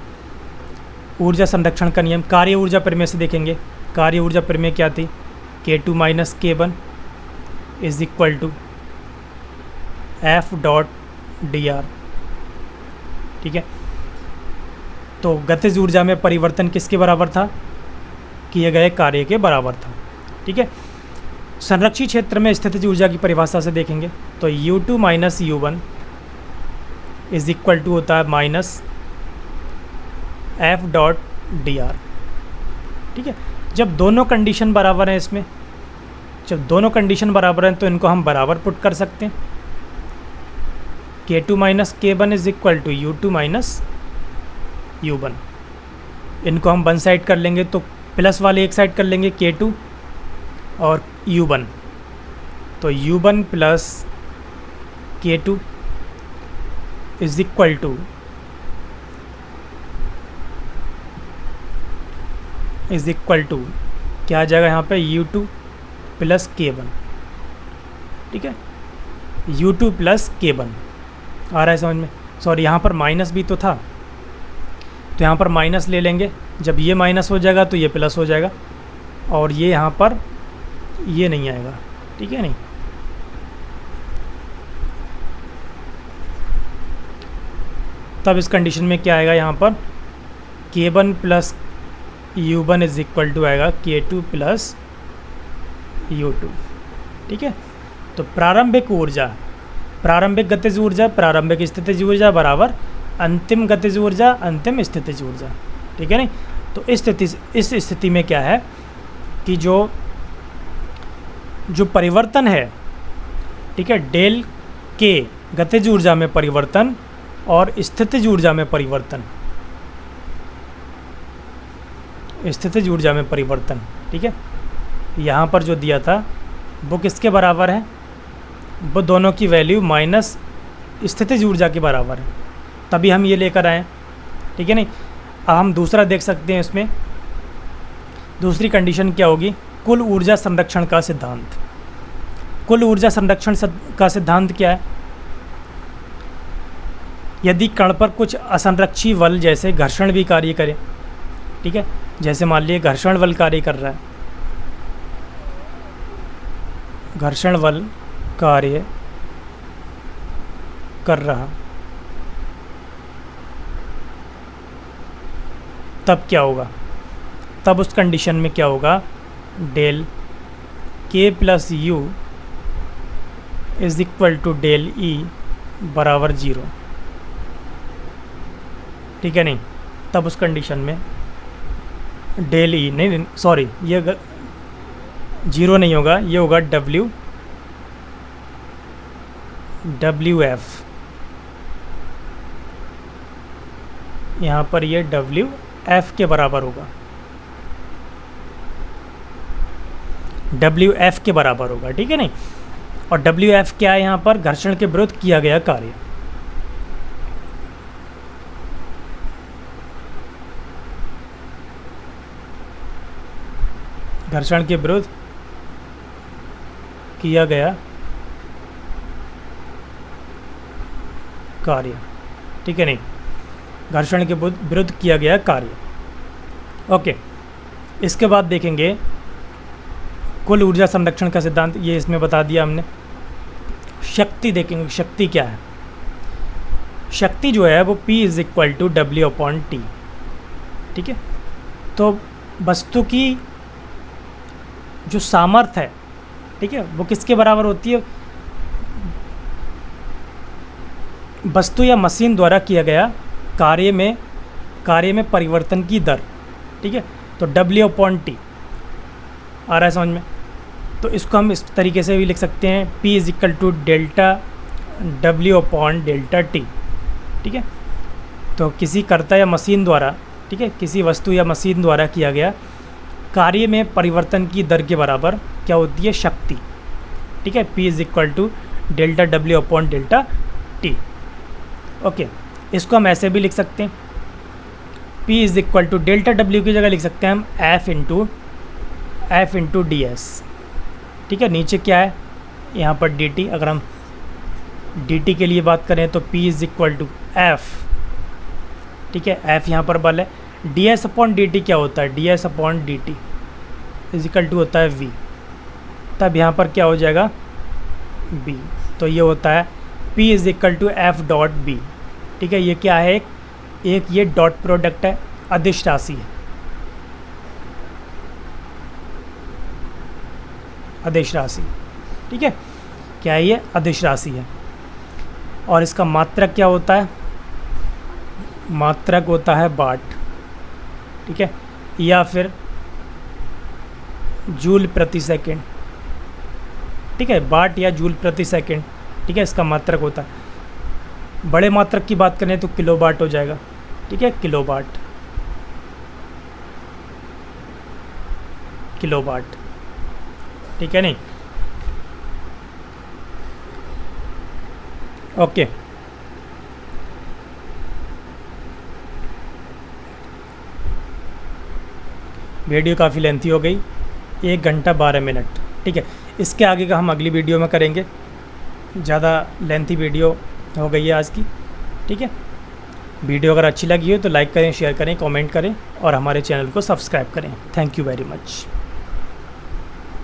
S1: ऊर्जा संरक्षण का नियम कार्य ऊर्जा प्रमेय से देखेंगे। कार्य ऊर्जा प्रमेय क्या थी, K2 - K1 = F.dr, ठीक है। तो गतिज ऊर्जा में परिवर्तन किसके बराबर था, किए गए कार्य के बराबर था, ठीक है। संरक्षित क्षेत्र में स्थितिज ऊर्जा की परिभाषा से देखेंगे तो U2 - U1 = होता है -F.dr, ठीक है। जब दोनों कंडीशन बराबर हैं, इसमें जब दोनों कंडीशन बराबर हैं तो इनको हम बराबर पुट कर सकते हैं। K2 - K1 = U2 - U1, इनको हम वन साइड कर लेंगे तो प्लस वाले एक साइड कर लेंगे K2 और U1, तो U1 + K2 = क्या आ जाएगा यहाँ पे, U2 + K1, ठीक है, U2 + K1 आ रहा है समझ में। सॉरी, यहाँ पर माइनस भी तो था, तो यहाँ पर माइनस ले लेंगे, जब ये माइनस हो जाएगा तो ये प्लस हो जाएगा, और ये यहाँ पर ये नहीं आएगा, ठीक है नहीं। तब इस कंडीशन में क्या आएगा, यहाँ पर K1 + U1 = आएगा K2 + U2, ठीक है। तो प्रारंभिक ऊर्जा, प्रारंभिक गतिज ऊर्जा, प्रारंभिक स्थितिज ऊर्जा बराबर अंतिम गतिज ऊर्जा, अंतिम स्थितिज ऊर्जा, ठीक है नहीं। तो इस स्थिति में क्या है कि जो परिवर्तन है, ठीक है, डेल के गतिज ऊर्जा में परिवर्तन और स्थितिज ऊर्जा में परिवर्तन, स्थितिज ऊर्जा में परिवर्तन, ठीक है, यहाँ पर जो दिया था वो किसके बराबर है, वो दोनों की वैल्यू माइनस स्थितिज ऊर्जा के बराबर है, तभी हम ये लेकर आए, ठीक है नहीं। अब हम दूसरा देख सकते हैं, इसमें दूसरी कंडीशन क्या होगी, कुल ऊर्जा संरक्षण का सिद्धांत। कुल ऊर्जा संरक्षण का सिद्धांत क्या है, यदि कण पर कुछ असंरक्षी बल जैसे घर्षण भी कार्य करे, ठीक है, जैसे मान लीजिए घर्षण बल कार्य कर रहा है, घर्षण बल कार्य कर रहा, तब क्या होगा, तब उस कंडीशन में क्या होगा, del K + U = del E बराबर 0, ठीक है नहीं। तब उस कंडीशन में डेल E नहीं, सॉरी, ये 0 नहीं होगा, ये होगा WF, यहाँ पर ये डब्ल्यू एफ के बराबर होगा, डब्ल्यू एफ के बराबर होगा, ठीक है नहीं। और डब्ल्यू एफ क्या है यहाँ पर, घर्षण के विरुद्ध किया गया कार्य। घर्षण के विरुद्ध किया गया कार्य, ठीक है नहीं, घर्षण के विरुद्ध किया गया कार्य। ओके, इसके बाद देखेंगे कुल ऊर्जा संरक्षण का सिद्धांत, ये इसमें बता दिया हमने। शक्ति देखेंगे, शक्ति क्या है। शक्ति जो है वो P is equal to W/T, ठीक है। तो वस्तु की जो सामर्थ्य है, ठीक है, वो किसके बराबर होती है, वस्तु या मशीन द्वारा किया गया कार्य में परिवर्तन की दर, ठीक है। तो W/T आ रहा है समझ में। तो इसको हम इस तरीके से भी लिख सकते हैं, P is equal to delta W/T, ठीक है। तो किसी कर्ता या मशीन द्वारा, ठीक है, किसी वस्तु या मशीन द्वारा किया गया कार्य में परिवर्तन की दर के बराबर क्या होती है, शक्ति, ठीक है। P is equal to delta W/T। Okay, इसको हम ऐसे भी लिख सकते हैं, P is equal to delta W की जगह लिख सकते हैं हम F इंटू DS, ठीक है। नीचे क्या है यहाँ पर dt, अगर हम dt के लिए बात करें तो P is equal to F, ठीक है। F यहाँ पर बल है। ds/dt क्या होता है, ds/dt इज इक्वल टू होता है v, तब यहाँ पर क्या हो जाएगा b। तो ये होता है P is equal to F.b, ठीक है। ये क्या है, एक ये डॉट प्रोडक्ट है, अदिश राशि है, अदिश राशि, ठीक है। क्या है ये, अदिश राशि है। और इसका मात्रक क्या होता है, मात्रक होता है वाट, ठीक है, या फिर जूल प्रति सेकंड, ठीक है, वाट या जूल प्रति सेकंड, ठीक है, इसका मात्रक होता है। बड़े मात्रक की बात करें तो किलोवाट हो जाएगा, ठीक है, किलोवाट, ठीक है नहीं। ओके, वीडियो काफ़ी लेंथी हो गई, 1 घंटा 12 मिनट, ठीक है। इसके आगे का हम अगली वीडियो में करेंगे, ज़्यादा लेंथी वीडियो हो गई है आज की, ठीक है। वीडियो अगर अच्छी लगी हो तो लाइक करें, शेयर करें, कमेंट करें और हमारे चैनल को सब्सक्राइब करें। Thank you very much.